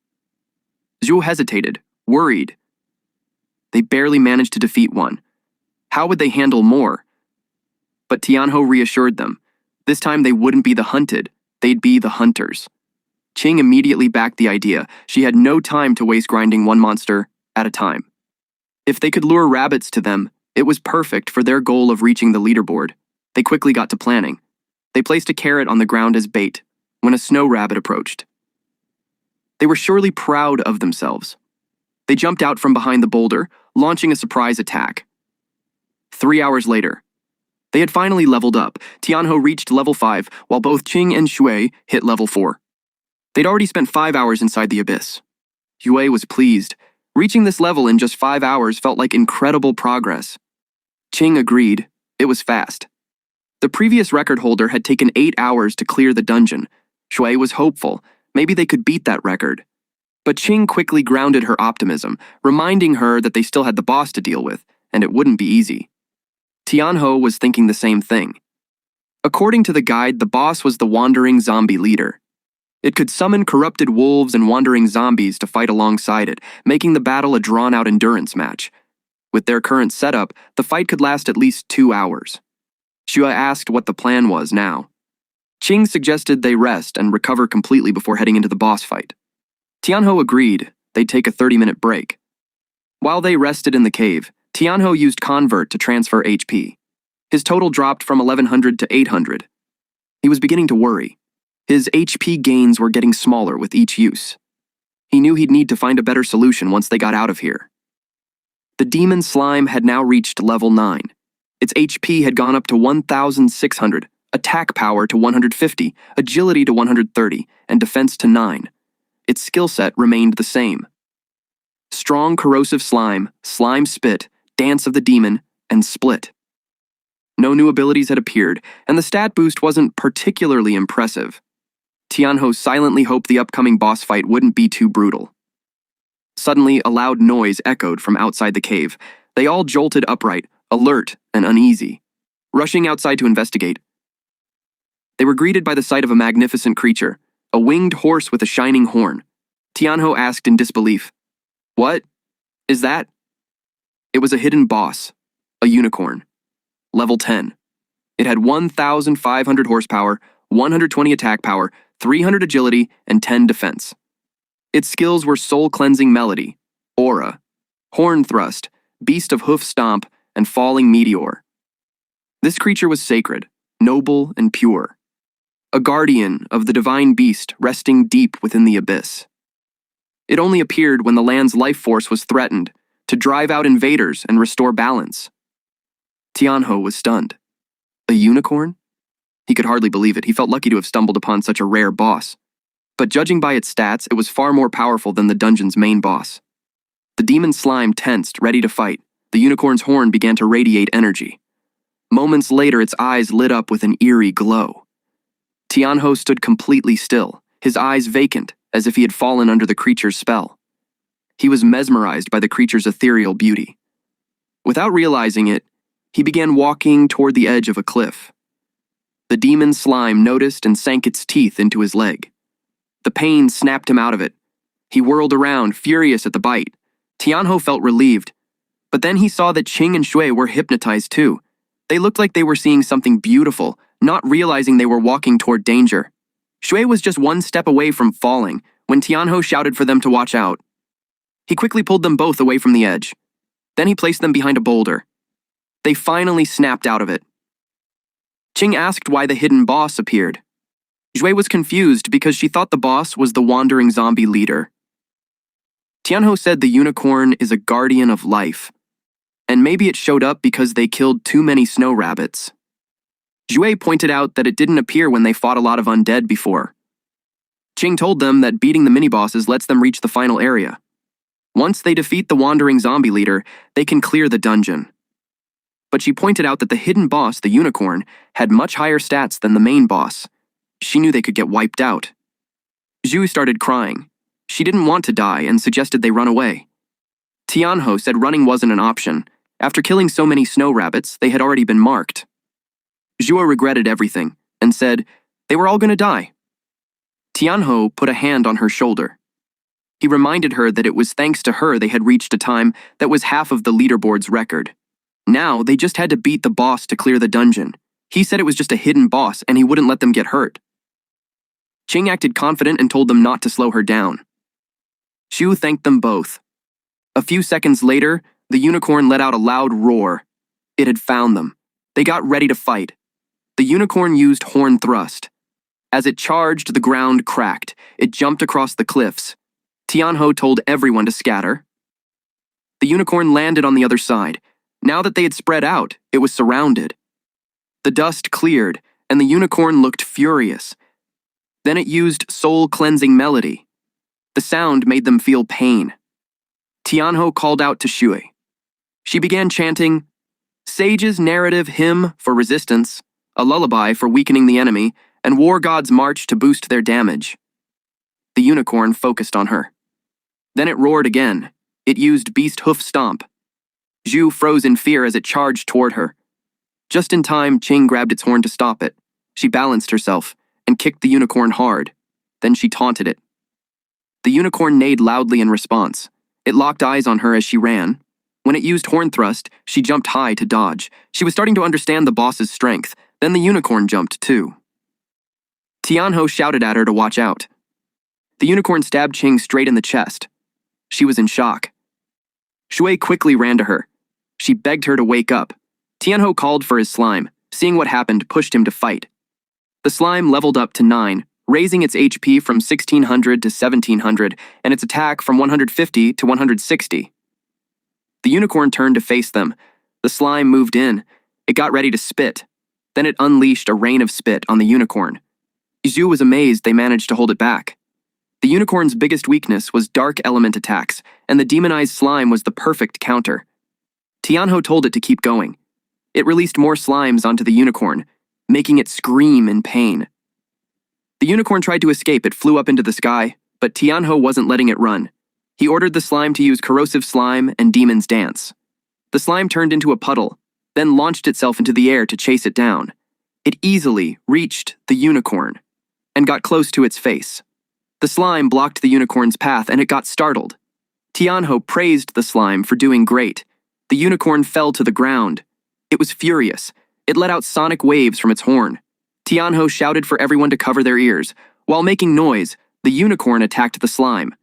Zhu hesitated, worried. They barely managed to defeat one. How would they handle more? But Tianho reassured them. This time they wouldn't be the hunted, they'd be the hunters. Ching immediately backed the idea. She had no time to waste grinding one monster at a time. If they could lure rabbits to them, it was perfect for their goal of reaching the leaderboard. They quickly got to planning. They placed a carrot on the ground as bait when a snow rabbit approached. They were surely proud of themselves. They jumped out from behind the boulder, launching a surprise attack. 3 hours later, they had finally leveled up. Tianho reached level 5, while both Qing and Shui hit level 4. They'd already spent 5 hours inside the abyss. Yue was pleased. Reaching this level in just 5 hours felt like incredible progress. Qing agreed. It was fast. The previous record holder had taken 8 hours to clear the dungeon. Shui was hopeful. Maybe they could beat that record. But Qing quickly grounded her optimism, reminding her that they still had the boss to deal with, and it wouldn't be easy. Tianho was thinking the same thing. According to the guide, the boss was the wandering zombie leader. It could summon corrupted wolves and wandering zombies to fight alongside it, making the battle a drawn-out endurance match. With their current setup, the fight could last at least 2 hours. Xue asked what the plan was now. Qing suggested they rest and recover completely before heading into the boss fight. Tianho agreed they'd take a 30-minute break. While they rested in the cave, Tianho used Convert to transfer HP. His total dropped from 1100 to 800. He was beginning to worry. His HP gains were getting smaller with each use. He knew he'd need to find a better solution once they got out of here. The demon slime had now reached level 9. Its HP had gone up to 1,600, attack power to 150, agility to 130, and defense to 9. Its skill set remained the same. Strong corrosive slime, slime spit, dance of the demon, and split. No new abilities had appeared, and the stat boost wasn't particularly impressive. Tianho silently hoped the upcoming boss fight wouldn't be too brutal. Suddenly, a loud noise echoed from outside the cave. They all jolted upright, alert and uneasy. Rushing outside to investigate, they were greeted by the sight of a magnificent creature, a winged horse with a shining horn. Tianho asked in disbelief, "What is that?" It was a hidden boss, a unicorn. Level 10. It had 1,500 horsepower, 120 attack power, 300 agility, and 10 defense. Its skills were Soul Cleansing Melody, Aura, Horn Thrust, Beast of Hoof Stomp, and Falling Meteor. This creature was sacred, noble, and pure. A guardian of the divine beast resting deep within the abyss. It only appeared when the land's life force was threatened, to drive out invaders and restore balance. Tianho was stunned. A unicorn? He could hardly believe it. He felt lucky to have stumbled upon such a rare boss. But judging by its stats, it was far more powerful than the dungeon's main boss. The demon slime tensed, ready to fight. The unicorn's horn began to radiate energy. Moments later, its eyes lit up with an eerie glow. Tianho stood completely still, his eyes vacant, as if he had fallen under the creature's spell. He was mesmerized by the creature's ethereal beauty. Without realizing it, he began walking toward the edge of a cliff. The demon slime noticed and sank its teeth into his leg. The pain snapped him out of it. He whirled around, furious at the bite. Tianho felt relieved. But then he saw that Qing and Shui were hypnotized too. They looked like they were seeing something beautiful, not realizing they were walking toward danger. Shui was just one step away from falling when Tianho shouted for them to watch out. He quickly pulled them both away from the edge. Then he placed them behind a boulder. They finally snapped out of it. Qing asked why the hidden boss appeared. Shui was confused because she thought the boss was the wandering zombie leader. Tianho said the unicorn is a guardian of life, and maybe it showed up because they killed too many snow rabbits. Shui pointed out that it didn't appear when they fought a lot of undead before. Qing told them that beating the mini-bosses lets them reach the final area. Once they defeat the wandering zombie leader, they can clear the dungeon. But she pointed out that the hidden boss, the unicorn, had much higher stats than the main boss. She knew they could get wiped out. Zhu started crying. She didn't want to die and suggested they run away. Tianho said running wasn't an option. After killing so many snow rabbits, they had already been marked. Zhu regretted everything and said they were all going to die. Tianho put a hand on her shoulder. He reminded her that it was thanks to her they had reached a time that was half of the leaderboard's record. Now, they just had to beat the boss to clear the dungeon. He said it was just a hidden boss and he wouldn't let them get hurt. Qing acted confident and told them not to slow her down. Xu thanked them both. A few seconds later, The unicorn let out a loud roar. It had found them. They got ready to fight. The unicorn used horn thrust. As it charged, the ground cracked. It jumped across the cliffs. Tianho told everyone to scatter. The unicorn landed on the other side. Now that they had spread out, it was surrounded. The dust cleared, and the unicorn looked furious. Then it used soul-cleansing melody. The sound made them feel pain. Tianho called out to Shui. She began chanting, Sage's narrative hymn for resistance, a lullaby for weakening the enemy, and war gods march to boost their damage. The unicorn focused on her. Then it roared again. It used beast hoof stomp. Zhu froze in fear as it charged toward her. Just in time, Qing grabbed its horn to stop it. She balanced herself and kicked the unicorn hard. Then she taunted it. The unicorn neighed loudly in response. It locked eyes on her as she ran. When it used horn thrust, she jumped high to dodge. She was starting to understand the boss's strength. Then the unicorn jumped too. Tianho shouted at her to watch out. The unicorn stabbed Qing straight in the chest. She was in shock. Shui quickly ran to her. She begged her to wake up. Tianho called for his slime. Seeing what happened, pushed him to fight. The slime leveled up to 9, raising its HP from 1600 to 1700 and its attack from 150 to 160. The unicorn turned to face them. The slime moved in. It got ready to spit. Then it unleashed a rain of spit on the unicorn. Zhu was amazed they managed to hold it back. The unicorn's biggest weakness was dark element attacks, and the demonized slime was the perfect counter. Tianho told it to keep going. It released more slimes onto the unicorn, making it scream in pain. The unicorn tried to escape. It flew up into the sky, but Tianho wasn't letting it run. He ordered the slime to use corrosive slime and demon's dance. The slime turned into a puddle, then launched itself into the air to chase it down. It easily reached the unicorn and got close to its face. The slime blocked the unicorn's path and it got startled. Tianho praised the slime for doing great. The unicorn fell to the ground. It was furious. It let out sonic waves from its horn. Tianho shouted for everyone to cover their ears. While making noise, the unicorn attacked the slime.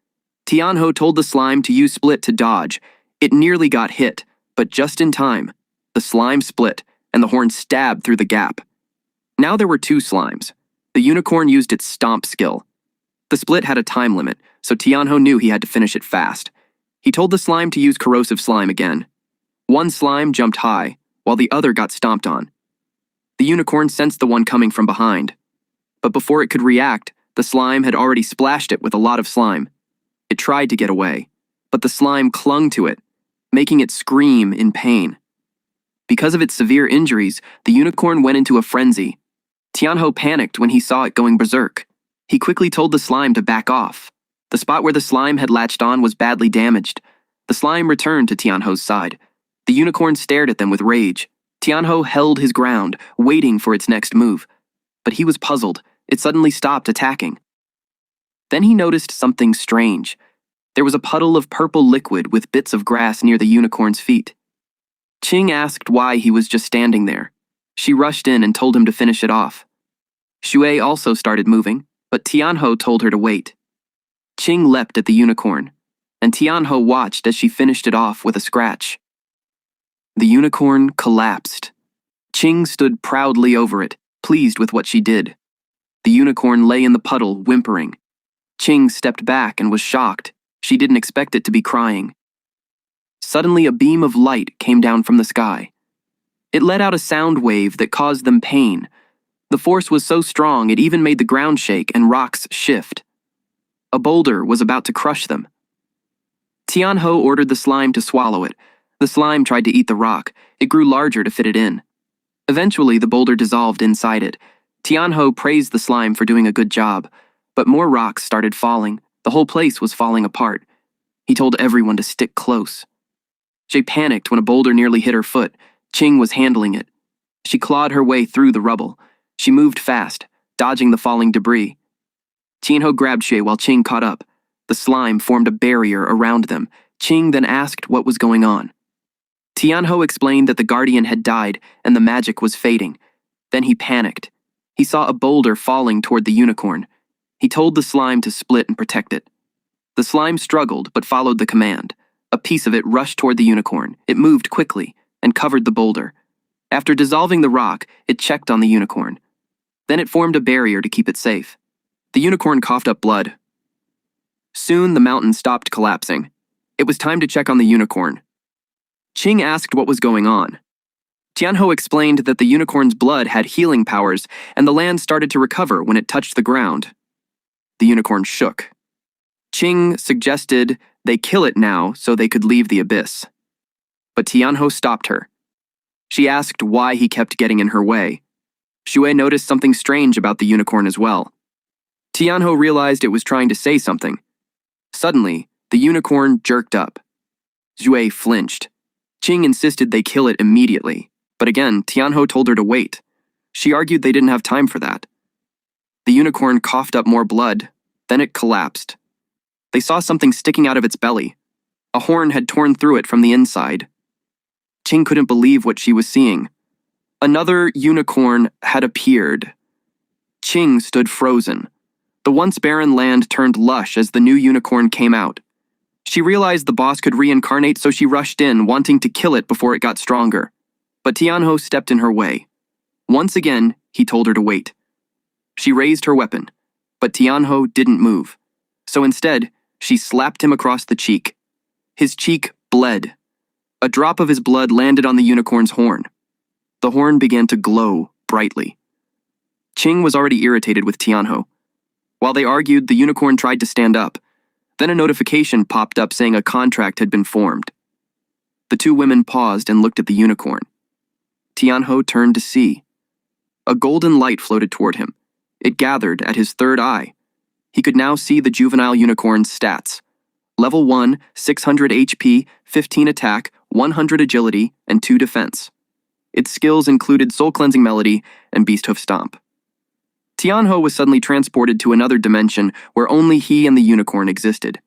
Tianho told the slime to use split to dodge. It nearly got hit, but just in time. The slime split, and the horn stabbed through the gap. Now there were 2 slimes. The unicorn used its stomp skill. The split had a time limit, so Tianho knew he had to finish it fast. He told the slime to use corrosive slime again. One slime jumped high, while the other got stomped on. The unicorn sensed the one coming from behind. But before it could react, the slime had already splashed it with a lot of slime. It tried to get away, but the slime clung to it, making it scream in pain. Because of its severe injuries, the unicorn went into a frenzy. Tianho panicked when he saw it going berserk. He quickly told the slime to back off. The spot where the slime had latched on was badly damaged. The slime returned to Tianho's side. The unicorn stared at them with rage. Tianho held his ground, waiting for its next move. But he was puzzled. It suddenly stopped attacking. Then he noticed something strange. There was a puddle of purple liquid with bits of grass near the unicorn's feet. Qing asked why he was just standing there. She rushed in and told him to finish it off. Shui also started moving, but Tianho told her to wait. Qing leapt at the unicorn, and Tianho watched as she finished it off with a scratch. The unicorn collapsed. Qing stood proudly over it, pleased with what she did. The unicorn lay in the puddle, whimpering. Qing stepped back and was shocked. She didn't expect it to be crying. Suddenly, a beam of light came down from the sky. It let out a sound wave that caused them pain. The force was so strong it even made the ground shake and rocks shift. A boulder was about to crush them. Tianho ordered the slime to swallow it. The slime tried to eat the rock. It grew larger to fit it in. Eventually, the boulder dissolved inside it. Tianho praised the slime for doing a good job, but more rocks started falling. The whole place was falling apart. He told everyone to stick close. She panicked when a boulder nearly hit her foot. Qing was handling it. She clawed her way through the rubble. She moved fast, dodging the falling debris. Tianho grabbed Shui while Qing caught up. The slime formed a barrier around them. Qing then asked what was going on. Tianho explained that the guardian had died and the magic was fading. Then he panicked. He saw a boulder falling toward the unicorn. He told the slime to split and protect it. The slime struggled but followed the command. A piece of it rushed toward the unicorn. It moved quickly and covered the boulder. After dissolving the rock, it checked on the unicorn. Then it formed a barrier to keep it safe. The unicorn coughed up blood. Soon the mountain stopped collapsing. It was time to check on the unicorn. Ching asked what was going on. Tianho explained that the unicorn's blood had healing powers, and the land started to recover when it touched the ground. The unicorn shook. Ching suggested they kill it now so they could leave the abyss. But Tianho stopped her. She asked why he kept getting in her way. Xue noticed something strange about the unicorn as well. Tianho realized it was trying to say something. Suddenly, the unicorn jerked up. Xue flinched. Ching insisted they kill it immediately, but again, Tianho told her to wait. She argued they didn't have time for that. The unicorn coughed up more blood, then it collapsed. They saw something sticking out of its belly. A horn had torn through it from the inside. Ching couldn't believe what she was seeing. Another unicorn had appeared. Ching stood frozen. The once barren land turned lush as the new unicorn came out. She realized the boss could reincarnate, so she rushed in, wanting to kill it before it got stronger. But Tianho stepped in her way. Once again, he told her to wait. She raised her weapon, but Tianho didn't move. So instead, she slapped him across the cheek. His cheek bled. A drop of his blood landed on the unicorn's horn. The horn began to glow brightly. Ching was already irritated with Tianho. While they argued, the unicorn tried to stand up. Then a notification popped up saying a contract had been formed. The two women paused and looked at the unicorn. Tianho turned to see. A golden light floated toward him. It gathered at his third eye. He could now see the juvenile unicorn's stats. Level 1, 600 HP, 15 attack, 100 agility, and 2 defense. Its skills included Soul Cleansing Melody and Beast Hoof Stomp. Tianho was suddenly transported to another dimension where only he and the unicorn existed.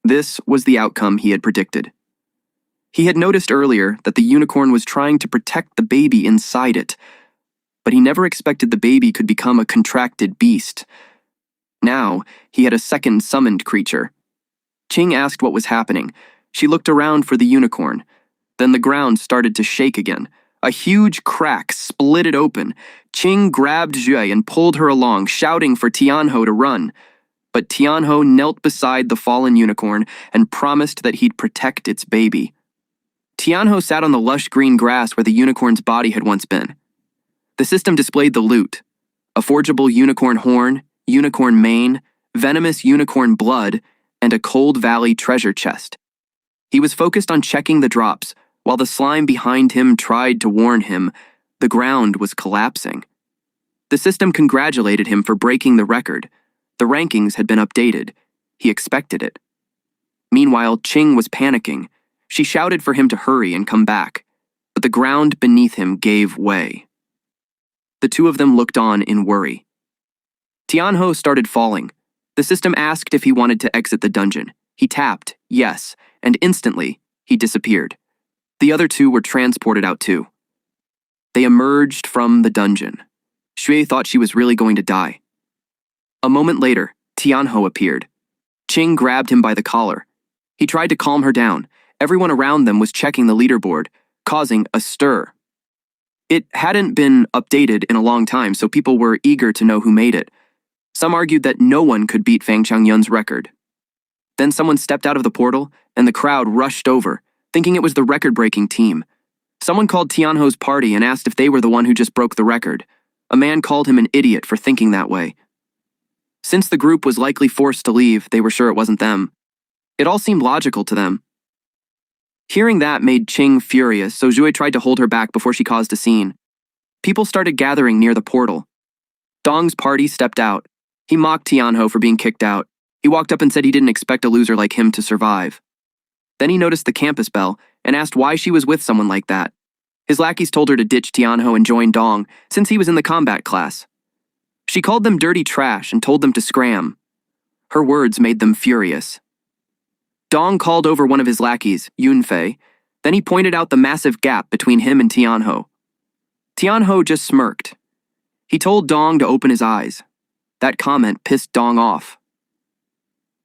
This was the outcome he had predicted. He had noticed earlier that the unicorn was trying to protect the baby inside it, but he never expected the baby could become a contracted beast. Now, he had a second summoned creature. Ching asked what was happening. She looked around for the unicorn. Then the ground started to shake again. A huge crack split it open. Ching grabbed Xue and pulled her along, shouting for Tianho to run. But Tianho knelt beside the fallen unicorn and promised that he'd protect its baby. Tianho sat on the lush green grass where the unicorn's body had once been. The system displayed the loot: a forgeable unicorn horn, unicorn mane, venomous unicorn blood, and a Cold Valley treasure chest. He was focused on checking the drops, while the slime behind him tried to warn him the ground was collapsing. The system congratulated him for breaking the record. The rankings had been updated. He expected it. Meanwhile, Ching was panicking. She shouted for him to hurry and come back, but the ground beneath him gave way. The two of them looked on in worry. Tianho started falling. The system asked if he wanted to exit the dungeon. He tapped yes, and instantly, he disappeared. The other two were transported out too. They emerged from the dungeon. Xue thought she was really going to die. A moment later, Tianho appeared. Ching grabbed him by the collar. He tried to calm her down. Everyone around them was checking the leaderboard, causing a stir. It hadn't been updated in a long time, so people were eager to know who made it. Some argued that no one could beat Fang Changyun's record. Then someone stepped out of the portal, and the crowd rushed over, thinking it was the record-breaking team. Someone called Tianho's party and asked if they were the one who just broke the record. A man called him an idiot for thinking that way. Since the group was likely forced to leave, they were sure it wasn't them. It all seemed logical to them. Hearing that made Ching furious, so Xue tried to hold her back before she caused a scene. People started gathering near the portal. Dong's party stepped out. He mocked Tianho for being kicked out. He walked up and said he didn't expect a loser like him to survive. Then he noticed the campus bell and asked why she was with someone like that. His lackeys told her to ditch Tianho and join Dong, since he was in the combat class. She called them dirty trash and told them to scram. Her words made them furious. Dong called over one of his lackeys, Yunfei. Then he pointed out the massive gap between him and Tianho. Tianho just smirked. He told Dong to open his eyes. That comment pissed Dong off.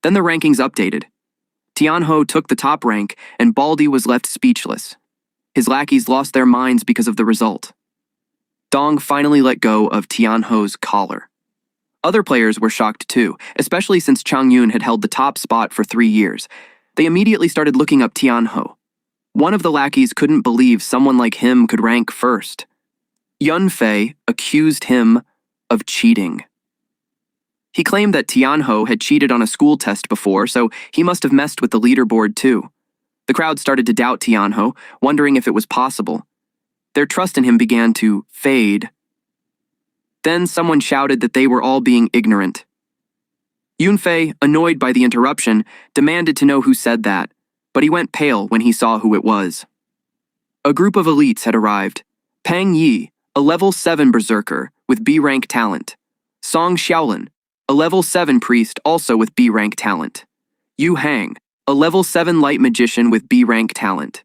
Then the rankings updated. Tianho took the top rank, and Baldy was left speechless. His lackeys lost their minds because of the result. Dong finally let go of Tianho's collar. Other players were shocked too, especially since Chang Yun had held the top spot for 3 years. They immediately started looking up Tianho. One of the lackeys couldn't believe someone like him could rank first. Yunfei accused him of cheating. He claimed that Tianho had cheated on a school test before, so he must have messed with the leaderboard too. The crowd started to doubt Tianho, wondering if it was possible. Their trust in him began to fade. Then someone shouted that they were all being ignorant. Yunfei, annoyed by the interruption, demanded to know who said that, but he went pale when he saw who it was. A group of elites had arrived. Pang Yi, a level 7 berserker with B-rank talent. Song Xiaolin, a level 7 priest also with B-rank talent. Yu Hang, a level 7 light magician with B-rank talent.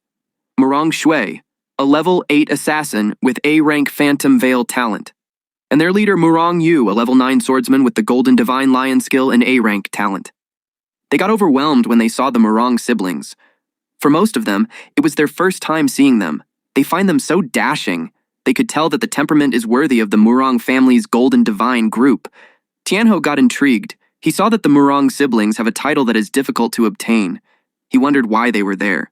Murong Shui, a level 8 assassin with A-rank phantom veil talent. And their leader Murong Yu, a level 9 swordsman with the golden divine lion skill and A-rank talent. They got overwhelmed when they saw the Murong siblings. For most of them, it was their first time seeing them. They find them so dashing. They could tell that the temperament is worthy of the Murong family's golden divine group. Tianho got intrigued. He saw that the Murong siblings have a title that is difficult to obtain. He wondered why they were there.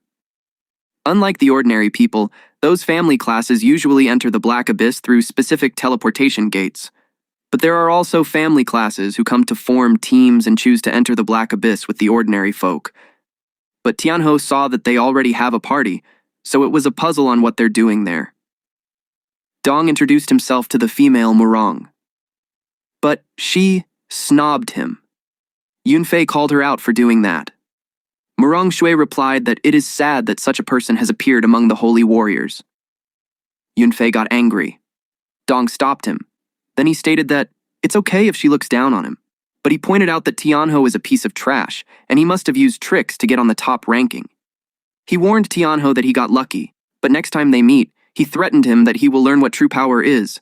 Unlike the ordinary people, those family classes usually enter the Black Abyss through specific teleportation gates. But there are also family classes who come to form teams and choose to enter the Black Abyss with the ordinary folk. But Tianho saw that they already have a party, so it was a puzzle on what they're doing there. Dong introduced himself to the female Murong. But she snobbed him. Yunfei called her out for doing that. Murong Shui replied that it is sad that such a person has appeared among the holy warriors. Yunfei got angry. Dong stopped him. Then he stated that it's okay if she looks down on him, but he pointed out that Tianho is a piece of trash, and he must have used tricks to get on the top ranking. He warned Tianho that he got lucky, but next time they meet, he threatened him that he will learn what true power is.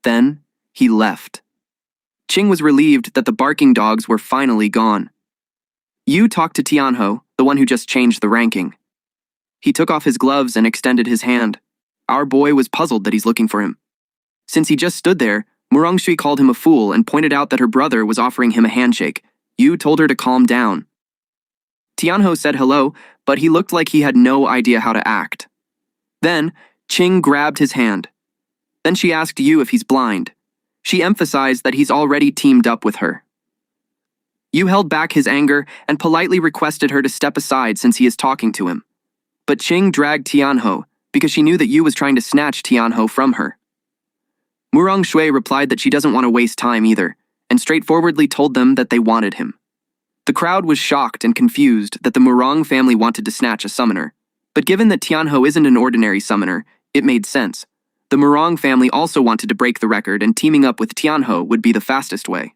Then, he left. Qing was relieved that the barking dogs were finally gone. Yu talked to Tianho, the one who just changed the ranking. He took off his gloves and extended his hand. Our boy was puzzled that he's looking for him. Since he just stood there, Murong Shui called him a fool and pointed out that her brother was offering him a handshake. Yu told her to calm down. Tianho said hello, but he looked like he had no idea how to act. Then, Qing grabbed his hand. Then she asked Yu if he's blind. She emphasized that he's already teamed up with her. Yu held back his anger and politely requested her to step aside since he is talking to him. But Qing dragged Tianho because she knew that Yu was trying to snatch Tianho from her. Murong Shui replied that she doesn't want to waste time either, and straightforwardly told them that they wanted him. The crowd was shocked and confused that the Murong family wanted to snatch a summoner, but given that Tianho isn't an ordinary summoner, it made sense. The Murong family also wanted to break the record, and teaming up with Tianho would be the fastest way.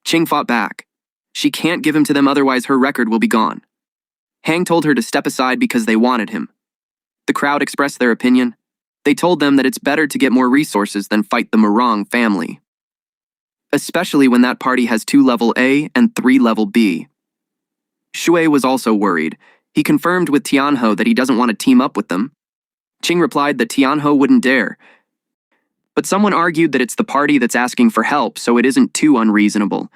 Qing fought back. She can't give him to them, otherwise her record will be gone. Hang told her to step aside because they wanted him. The crowd expressed their opinion. They told them that it's better to get more resources than fight the Murong family. Especially when that party has 2 level A and 3 level B. Shui was also worried. He confirmed with Tianho that he doesn't want to team up with them. Qing replied that Tianho wouldn't dare. But someone argued that it's the party that's asking for help, so it isn't too unreasonable.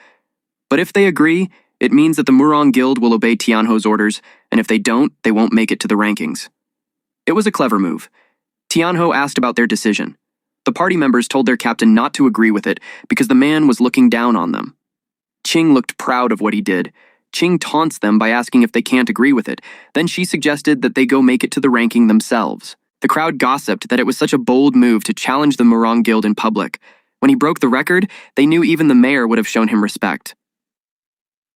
But if they agree, it means that the Murong Guild will obey Tianho's orders, and if they don't, they won't make it to the rankings. It was a clever move. Tianho asked about their decision. The party members told their captain not to agree with it because the man was looking down on them. Qing looked proud of what he did. Qing taunts them by asking if they can't agree with it. Then she suggested that they go make it to the ranking themselves. The crowd gossiped that it was such a bold move to challenge the Murong Guild in public. When he broke the record, they knew even the mayor would have shown him respect.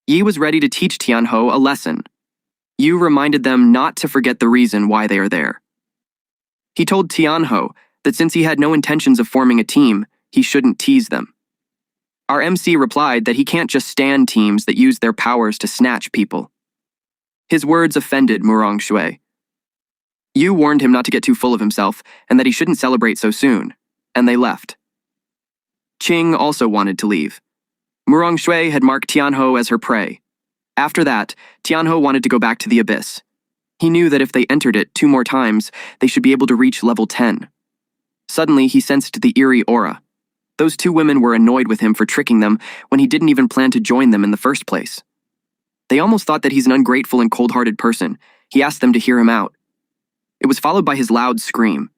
Yi was ready to teach Tianho a lesson. Yu reminded them not to forget the reason why they are there. He told Tianho that since he had no intentions of forming a team, he shouldn't tease them. Our MC replied that he can't just stand teams that use their powers to snatch people. His words offended Murong Shui. Yu warned him not to get too full of himself and that he shouldn't celebrate so soon, and they left. Qing also wanted to leave. Murong Shui had marked Tianho as her prey. After that, Tianho wanted to go back to the abyss. He knew that if they entered it 2 more times, they should be able to reach level 10. Suddenly, he sensed the eerie aura. Those 2 women were annoyed with him for tricking them when he didn't even plan to join them in the first place. They almost thought that he's an ungrateful and cold-hearted person. He asked them to hear him out. It was followed by his loud scream.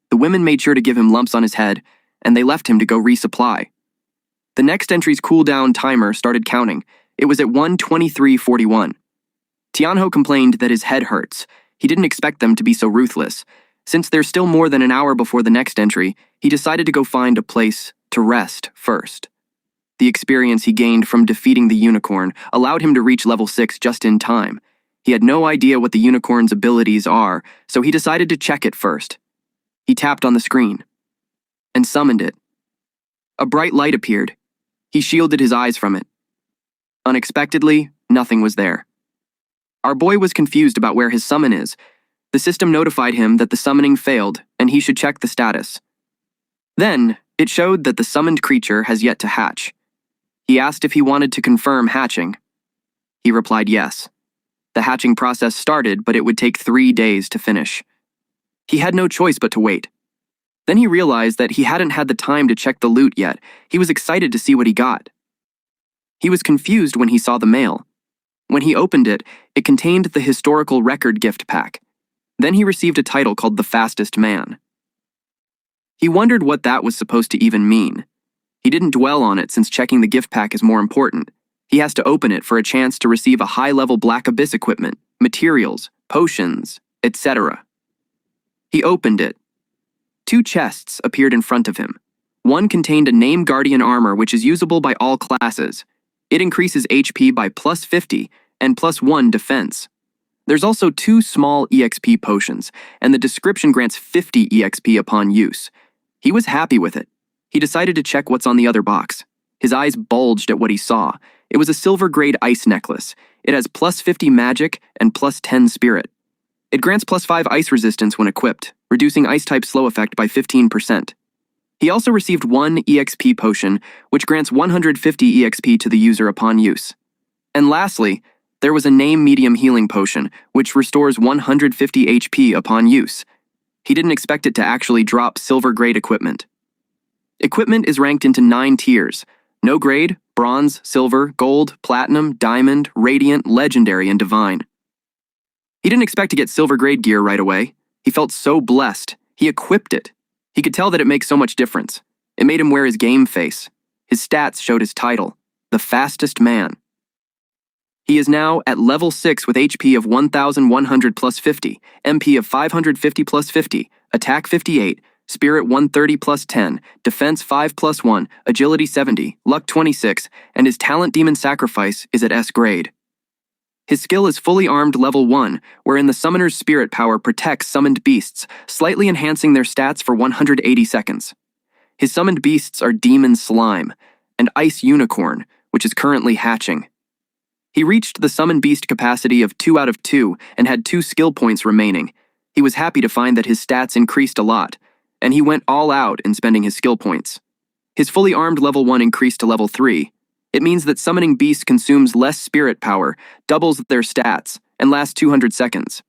The women made sure to give him lumps on his head, and they left him to go resupply. The next entry's cooldown timer started counting. It was at 1:23:41. Tianho complained that his head hurts. He didn't expect them to be so ruthless. Since there's still more than an hour before the next entry, he decided to go find a place to rest first. The experience he gained from defeating the unicorn allowed him to reach level 6 just in time. He had no idea what the unicorn's abilities are, so he decided to check it first. He tapped on the screen and summoned it. A bright light appeared. He shielded his eyes from it. Unexpectedly, nothing was there. Our boy was confused about where his summon is. The system notified him that the summoning failed, and he should check the status. Then, it showed that the summoned creature has yet to hatch. He asked if he wanted to confirm hatching. He replied yes. The hatching process started, but it would take 3 days to finish. He had no choice but to wait. Then he realized that he hadn't had the time to check the loot yet. He was excited to see what he got. He was confused when he saw the mail. When he opened it, it contained the historical record gift pack. Then he received a title called The Fastest Man. He wondered what that was supposed to even mean. He didn't dwell on it since checking the gift pack is more important. He has to open it for a chance to receive a high-level Black Abyss equipment, materials, potions, etc. He opened it. 2 chests appeared in front of him. One contained a Name Guardian armor which is usable by all classes. It increases HP by +50 and +1 defense. There's also 2 small EXP potions, and the description grants 50 EXP upon use. He was happy with it. He decided to check what's on the other box. His eyes bulged at what he saw. It was a silver-grade ice necklace. It has +50 magic and +10 spirit. It grants +5 ice resistance when equipped, reducing ice-type slow effect by 15%. He also received 1 EXP potion, which grants 150 EXP to the user upon use. And lastly, there was a Name Medium Healing Potion, which restores 150 HP upon use. He didn't expect it to actually drop silver-grade equipment. Equipment is ranked into 9 tiers: no grade, bronze, silver, gold, platinum, diamond, radiant, legendary, and divine. He didn't expect to get silver-grade gear right away. He felt so blessed. He equipped it. He could tell that it makes so much difference. It made him wear his game face. His stats showed his title, The Fastest Man. He is now at level 6 with HP of 1,100 plus 50, MP of 550 plus 50, attack 58, spirit 130 plus 10, defense 5 plus 1, agility 70, luck 26, and his talent demon sacrifice is at S grade. His skill is fully armed level 1, wherein the summoner's spirit power protects summoned beasts, slightly enhancing their stats for 180 seconds. His summoned beasts are Demon Slime and Ice Unicorn, which is currently hatching. He reached the summon beast capacity of 2 out of 2 and had 2 skill points remaining. He was happy to find that his stats increased a lot, and he went all out in spending his skill points. His fully armed level 1 increased to level 3. It means that summoning beasts consumes less spirit power, doubles their stats, and lasts 200 seconds.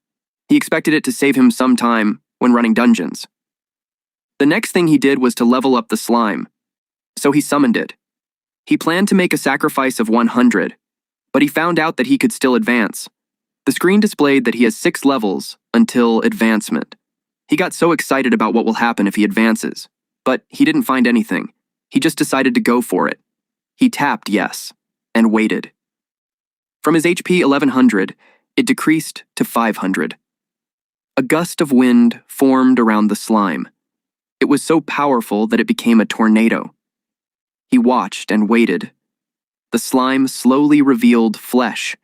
He expected it to save him some time when running dungeons. The next thing he did was to level up the slime, so he summoned it. He planned to make a sacrifice of 100, but he found out that he could still advance. The screen displayed that he has 6 levels until advancement. He got so excited about what will happen if he advances, but he didn't find anything. He just decided to go for it. He tapped yes, and waited. From his HP 1100, it decreased to 500. A gust of wind formed around the slime. It was so powerful that it became a tornado. He watched and waited. The slime slowly revealed flesh.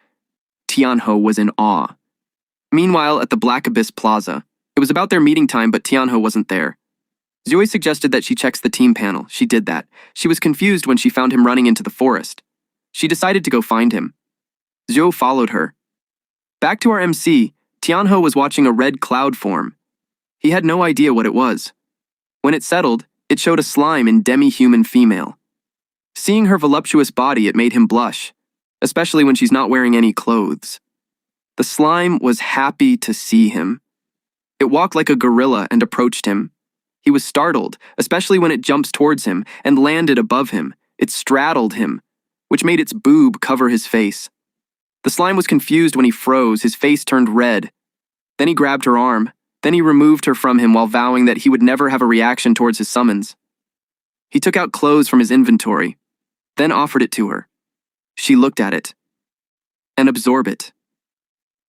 Tianho was in awe. Meanwhile, at the Black Abyss Plaza, it was about their meeting time, but Tianho wasn't there. Zoe suggested that she checks the team panel. She did that. She was confused when she found him running into the forest. She decided to go find him. Zoe followed her. Back to our MC, Tianho was watching a red cloud form. He had no idea what it was. When it settled, it showed a slime in demi-human female. Seeing her voluptuous body, it made him blush. especially when she's not wearing any clothes. The slime was happy to see him. It walked like a gorilla and approached him. He was startled, especially when it jumps towards him and landed above him. It straddled him, which made its boob cover his face. The slime was confused when he froze, his face turned red. Then he grabbed her arm. Then he removed her from him while vowing that he would never have a reaction towards his summons. He took out clothes from his inventory, then offered it to her. She looked at it and absorbed it.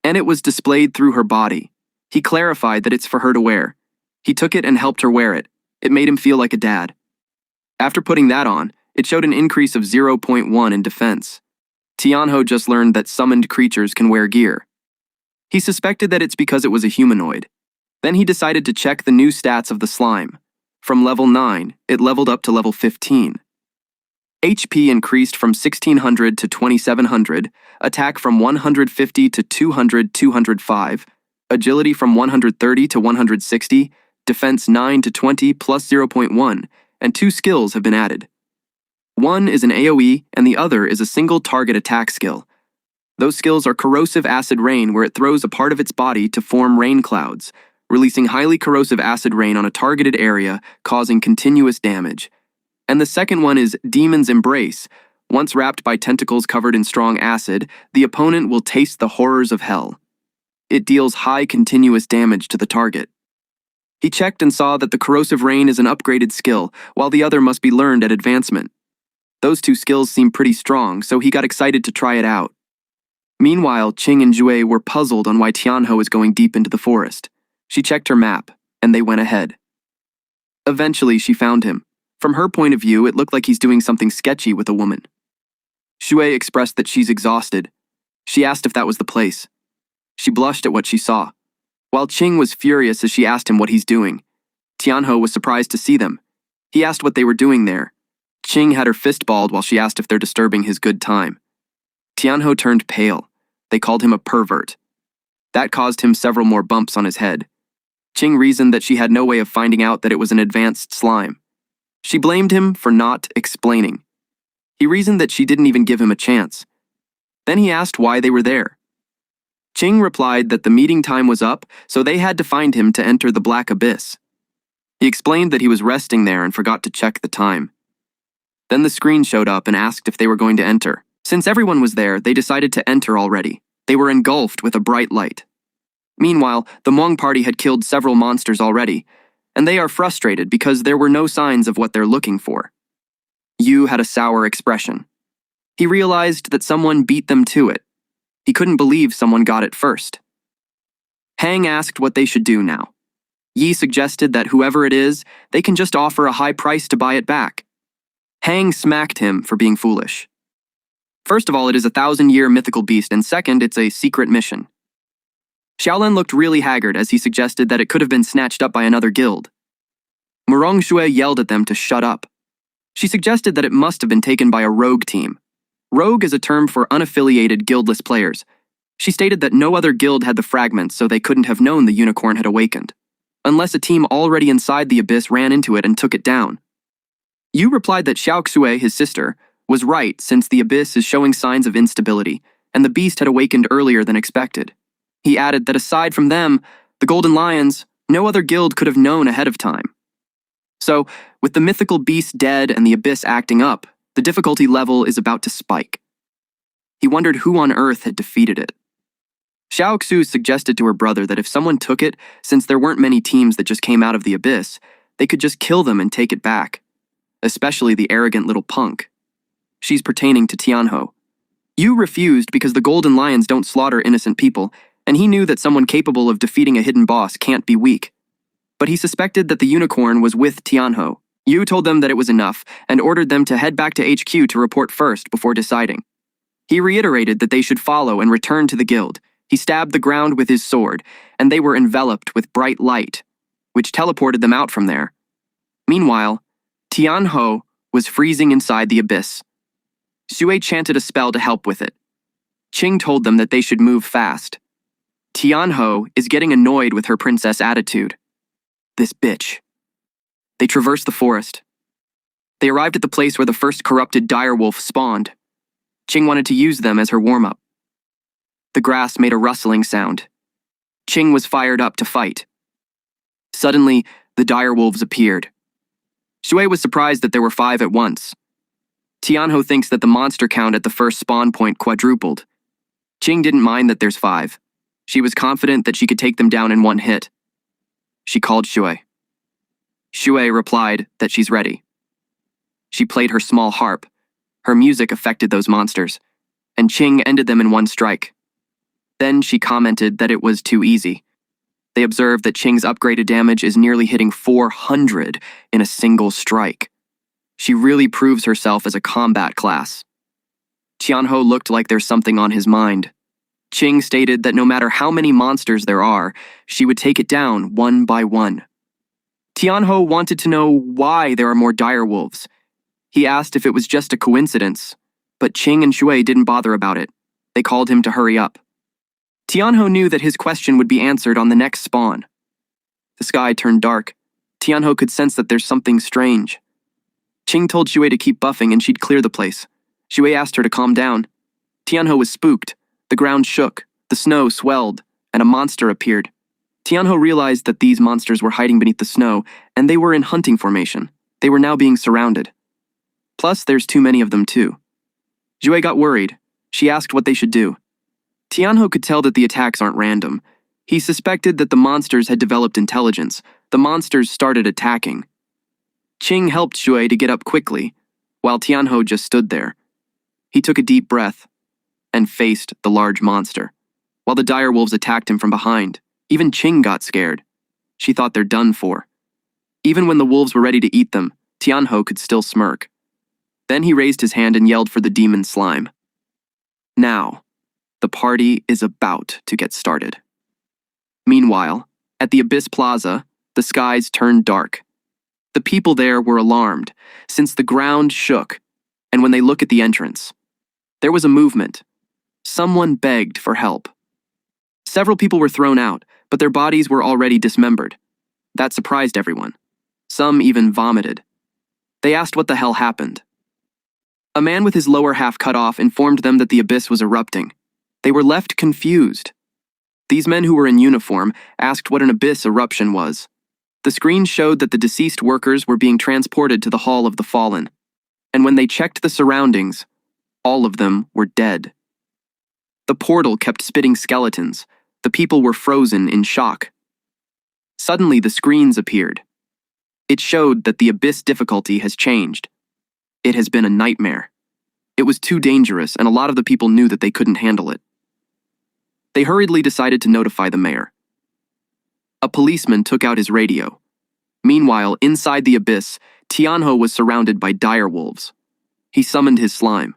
And it was displayed through her body. He clarified that it's for her to wear. He took it and helped her wear it. It made him feel like a dad. After putting that on, it showed an increase of 0.1 in defense. Tianho just learned that summoned creatures can wear gear. He suspected that it's because it was a humanoid. Then he decided to check the new stats of the slime. From level 9, it leveled up to level 15. HP increased from 1600 to 2700, attack from 150 to 205, agility from 130 to 160, defense 9 to 20 plus 0.1, and 2 skills have been added. One is an AoE and the other is a single target attack skill. Those skills are Corrosive Acid Rain, where it throws a part of its body to form rain clouds, releasing highly corrosive acid rain on a targeted area, causing continuous damage. And the second one is Demon's Embrace. Once wrapped by tentacles covered in strong acid, the opponent will taste the horrors of hell. It deals high continuous damage to the target. He checked and saw that the Corrosive Rain is an upgraded skill, while the other must be learned at advancement. Those 2 skills seem pretty strong, so he got excited to try it out. Meanwhile, Qing and Jue were puzzled on why Tianho is going deep into the forest. She checked her map, and they went ahead. Eventually, she found him. From her point of view, it looked like he's doing something sketchy with a woman. Xue expressed that she's exhausted. She asked if that was the place. She blushed at what she saw. While Qing was furious as she asked him what he's doing, Tianho was surprised to see them. He asked what they were doing there. Qing had her fist balled while she asked if they're disturbing his good time. Tianho turned pale. They called him a pervert. That caused him several more bumps on his head. Qing reasoned that she had no way of finding out that it was an advanced slime. She blamed him for not explaining. He reasoned that she didn't even give him a chance. Then he asked why they were there. Qing replied that the meeting time was up, so they had to find him to enter the Black Abyss. He explained that he was resting there and forgot to check the time. Then the screen showed up and asked if they were going to enter. Since everyone was there, they decided to enter already. They were engulfed with a bright light. Meanwhile, the Hmong party had killed several monsters already, and they are frustrated because there were no signs of what they're looking for. Yu had a sour expression. He realized that someone beat them to it. He couldn't believe someone got it first. Hang asked what they should do now. Yi suggested that whoever it is, they can just offer a high price to buy it back. Hang smacked him for being foolish. First of all, it is a 1,000-year mythical beast, and second, it's a secret mission. Xiaolin looked really haggard as he suggested that it could have been snatched up by another guild. Murong Xue yelled at them to shut up. She suggested that it must have been taken by a rogue team. Rogue is a term for unaffiliated, guildless players. She stated that no other guild had the fragments, so they couldn't have known the unicorn had awakened, unless a team already inside the abyss ran into it and took it down. Yu replied that Xiao Xue, his sister, was right since the abyss is showing signs of instability, and the beast had awakened earlier than expected. He added that aside from them, the Golden Lions, no other guild could have known ahead of time. So, with the mythical beast dead and the abyss acting up, the difficulty level is about to spike. He wondered who on earth had defeated it. Xiao Xu suggested to her brother that if someone took it, since there weren't many teams that just came out of the abyss, they could just kill them and take it back. Especially the arrogant little punk. She's pertaining to Tianho. Yu refused because the Golden Lions don't slaughter innocent people, and he knew that someone capable of defeating a hidden boss can't be weak. But he suspected that the unicorn was with Tianho. Yu told them that it was enough, and ordered them to head back to HQ to report first before deciding. He reiterated that they should follow and return to the guild. He stabbed the ground with his sword, and they were enveloped with bright light, which teleported them out from there. Meanwhile, Tianho was freezing inside the abyss. Xue chanted a spell to help with it. Qing told them that they should move fast. Tianho is getting annoyed with her princess attitude. This bitch. They traversed the forest. They arrived at the place where the first corrupted direwolf spawned. Ching wanted to use them as her warm-up. The grass made a rustling sound. Ching was fired up to fight. Suddenly, the direwolves appeared. Shui was surprised that there were 5 at once. Tianho thinks that the monster count at the first spawn point quadrupled. Ching didn't mind that there's 5. She was confident that she could take them down in one hit. She called Shui. Shui replied that she's ready. She played her small harp. Her music affected those monsters, and Ching ended them in one strike. Then she commented that it was too easy. They observed that Ching's upgraded damage is nearly hitting 400 in a single strike. She really proves herself as a combat class. Tianho looked like there's something on his mind. Ching stated that no matter how many monsters there are, she would take it down one by one. Tianho wanted to know why there are more direwolves. He asked if it was just a coincidence, but Ching and Shui didn't bother about it. They called him to hurry up. Tianho knew that his question would be answered on the next spawn. The sky turned dark. Tianho could sense that there's something strange. Ching told Shui to keep buffing and she'd clear the place. Shui asked her to calm down. Tianho was spooked. The ground shook, the snow swelled, and a monster appeared. Tianho realized that these monsters were hiding beneath the snow, and they were in hunting formation. They were now being surrounded. Plus, there's too many of them too. Shui got worried. She asked what they should do. Tianho could tell that the attacks aren't random. He suspected that the monsters had developed intelligence. The monsters started attacking. Ching helped Shui to get up quickly, while Tianho just stood there. He took a deep breath and faced the large monster. While the direwolves attacked him from behind, even Ching got scared. She thought they're done for. Even when the wolves were ready to eat them, Tianho could still smirk. Then he raised his hand and yelled for the demon slime. Now, the party is about to get started. Meanwhile, at the Abyss Plaza, the skies turned dark. The people there were alarmed, since the ground shook, and when they look at the entrance, there was a movement. Someone begged for help. Several people were thrown out, but their bodies were already dismembered. That surprised everyone. Some even vomited. They asked what the hell happened. A man with his lower half cut off informed them that the abyss was erupting. They were left confused. These men who were in uniform asked what an abyss eruption was. The screen showed that the deceased workers were being transported to the Hall of the Fallen, and when they checked the surroundings, all of them were dead. The portal kept spitting skeletons. The people were frozen in shock. Suddenly, the screens appeared. It showed that the abyss difficulty has changed. It has been a nightmare. It was too dangerous, and a lot of the people knew that they couldn't handle it. They hurriedly decided to notify the mayor. A policeman took out his radio. Meanwhile, inside the abyss, Tianho was surrounded by direwolves. He summoned his slime.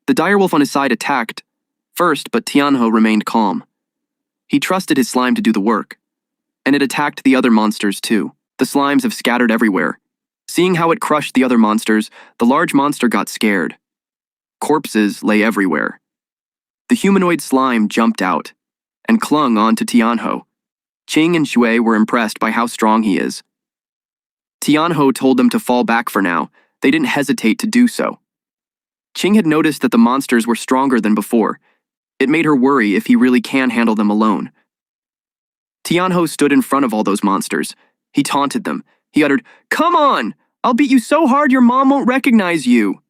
The direwolf on his side attacked first, but Tianho remained calm. He trusted his slime to do the work, and it attacked the other monsters too. The slimes have scattered everywhere. Seeing how it crushed the other monsters, the large monster got scared. Corpses lay everywhere. The humanoid slime jumped out and clung on to Tianho. Ching and Shui were impressed by how strong he is. Tianho told them to fall back for now. They didn't hesitate to do so. Ching had noticed that the monsters were stronger than before. It made her worry if he really can handle them alone. Tianho stood in front of all those monsters. He taunted them. He uttered, "Come on! I'll beat you so hard your mom won't recognize you!"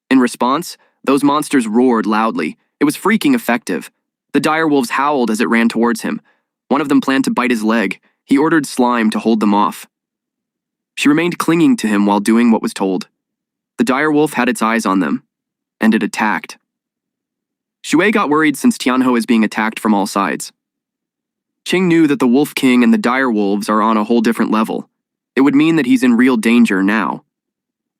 In response, those monsters roared loudly. It was freaking effective. The direwolves howled as it ran towards him. One of them planned to bite his leg. He ordered Slime to hold them off. She remained clinging to him while doing what was told. The direwolf had its eyes on them, and it attacked. Shui got worried since Tianho is being attacked from all sides. Ching knew that the Wolf King and the direwolves are on a whole different level. It would mean that he's in real danger now.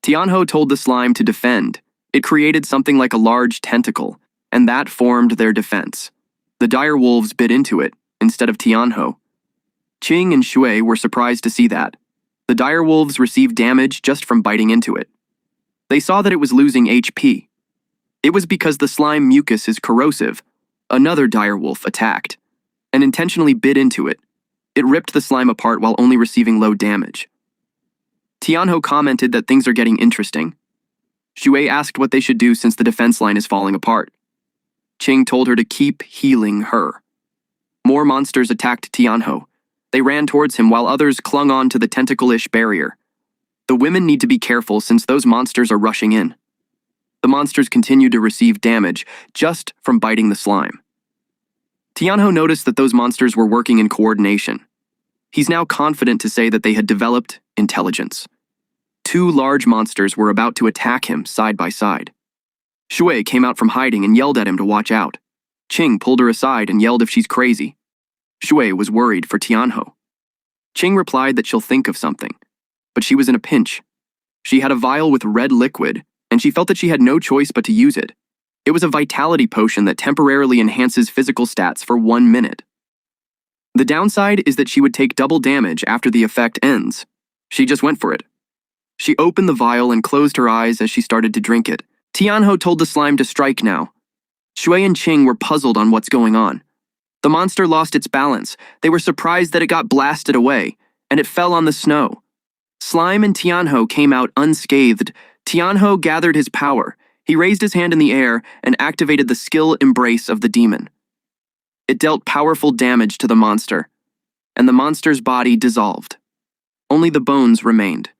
Tianho told the slime to defend. It created something like a large tentacle, and that formed their defense. The direwolves bit into it, instead of Tianho. Ching and Shui were surprised to see that. The direwolves received damage just from biting into it. They saw that it was losing HP. It was because the slime mucus is corrosive. Another direwolf attacked, and intentionally bit into it. It ripped the slime apart while only receiving low damage. Tianho commented that things are getting interesting. Shui asked what they should do since the defense line is falling apart. Qing told her to keep healing her. More monsters attacked Tianho. They ran towards him while others clung on to the tentacle-ish barrier. The women need to be careful since those monsters are rushing in. The monsters continued to receive damage just from biting the slime. Tianho noticed that those monsters were working in coordination. He's now confident to say that they had developed intelligence. Two large monsters were about to attack him side by side. Shui came out from hiding and yelled at him to watch out. Qing pulled her aside and yelled if she's crazy. Shui was worried for Tianho. Qing replied that she'll think of something, but she was in a pinch. She had a vial with red liquid, and she felt that she had no choice but to use it. It was a vitality potion that temporarily enhances physical stats for 1 minute. The downside is that she would take double damage after the effect ends. She just went for it. She opened the vial and closed her eyes as she started to drink it. Tianho told the slime to strike now. Shui and Qing were puzzled on what's going on. The monster lost its balance. They were surprised that it got blasted away, and it fell on the snow. Slime and Tianho came out unscathed. Tianho gathered his power. He raised his hand in the air and activated the skill embrace of the demon. It dealt powerful damage to the monster, and the monster's body dissolved. Only the bones remained.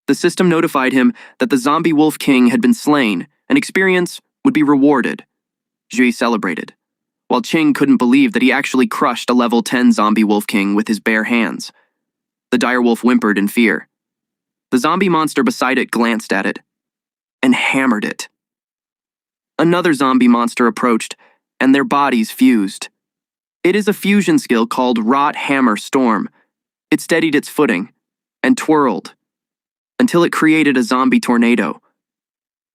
The system notified him that the zombie wolf king had been slain, and experience would be rewarded. Jui celebrated, while Qing couldn't believe that he actually crushed a level 10 zombie wolf king with his bare hands. The direwolf whimpered in fear. The zombie monster beside it glanced at it and hammered it. Another zombie monster approached, and their bodies fused. It is a fusion skill called Rot Hammer Storm. It steadied its footing and twirled until it created a zombie tornado.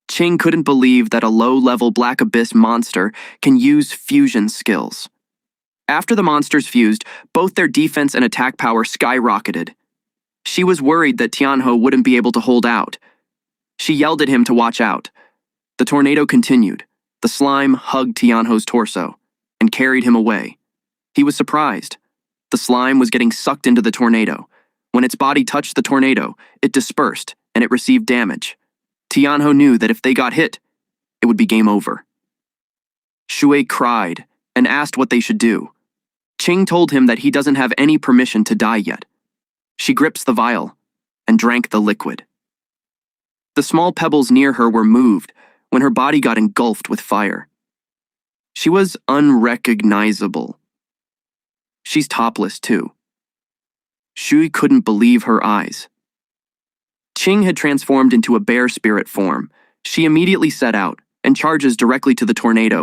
Qing couldn't believe that a low-level Black Abyss monster can use fusion skills. After the monsters fused, both their defense and attack power skyrocketed. She was worried that Tianho wouldn't be able to hold out. She yelled at him to watch out. The tornado continued. The slime hugged Tianho's torso and carried him away. He was surprised. The slime was getting sucked into the tornado. When its body touched the tornado, it dispersed and it received damage. Tianho knew that if they got hit, it would be game over. Shui cried and asked what they should do. Qing told him that he doesn't have any permission to die yet. She gripped the vial and drank the liquid. The small pebbles near her were moved when her body got engulfed with fire. She was unrecognizable. She's topless too. Shui couldn't believe her eyes. Qing had transformed into a bear spirit form. She immediately set out and charges directly to the tornado.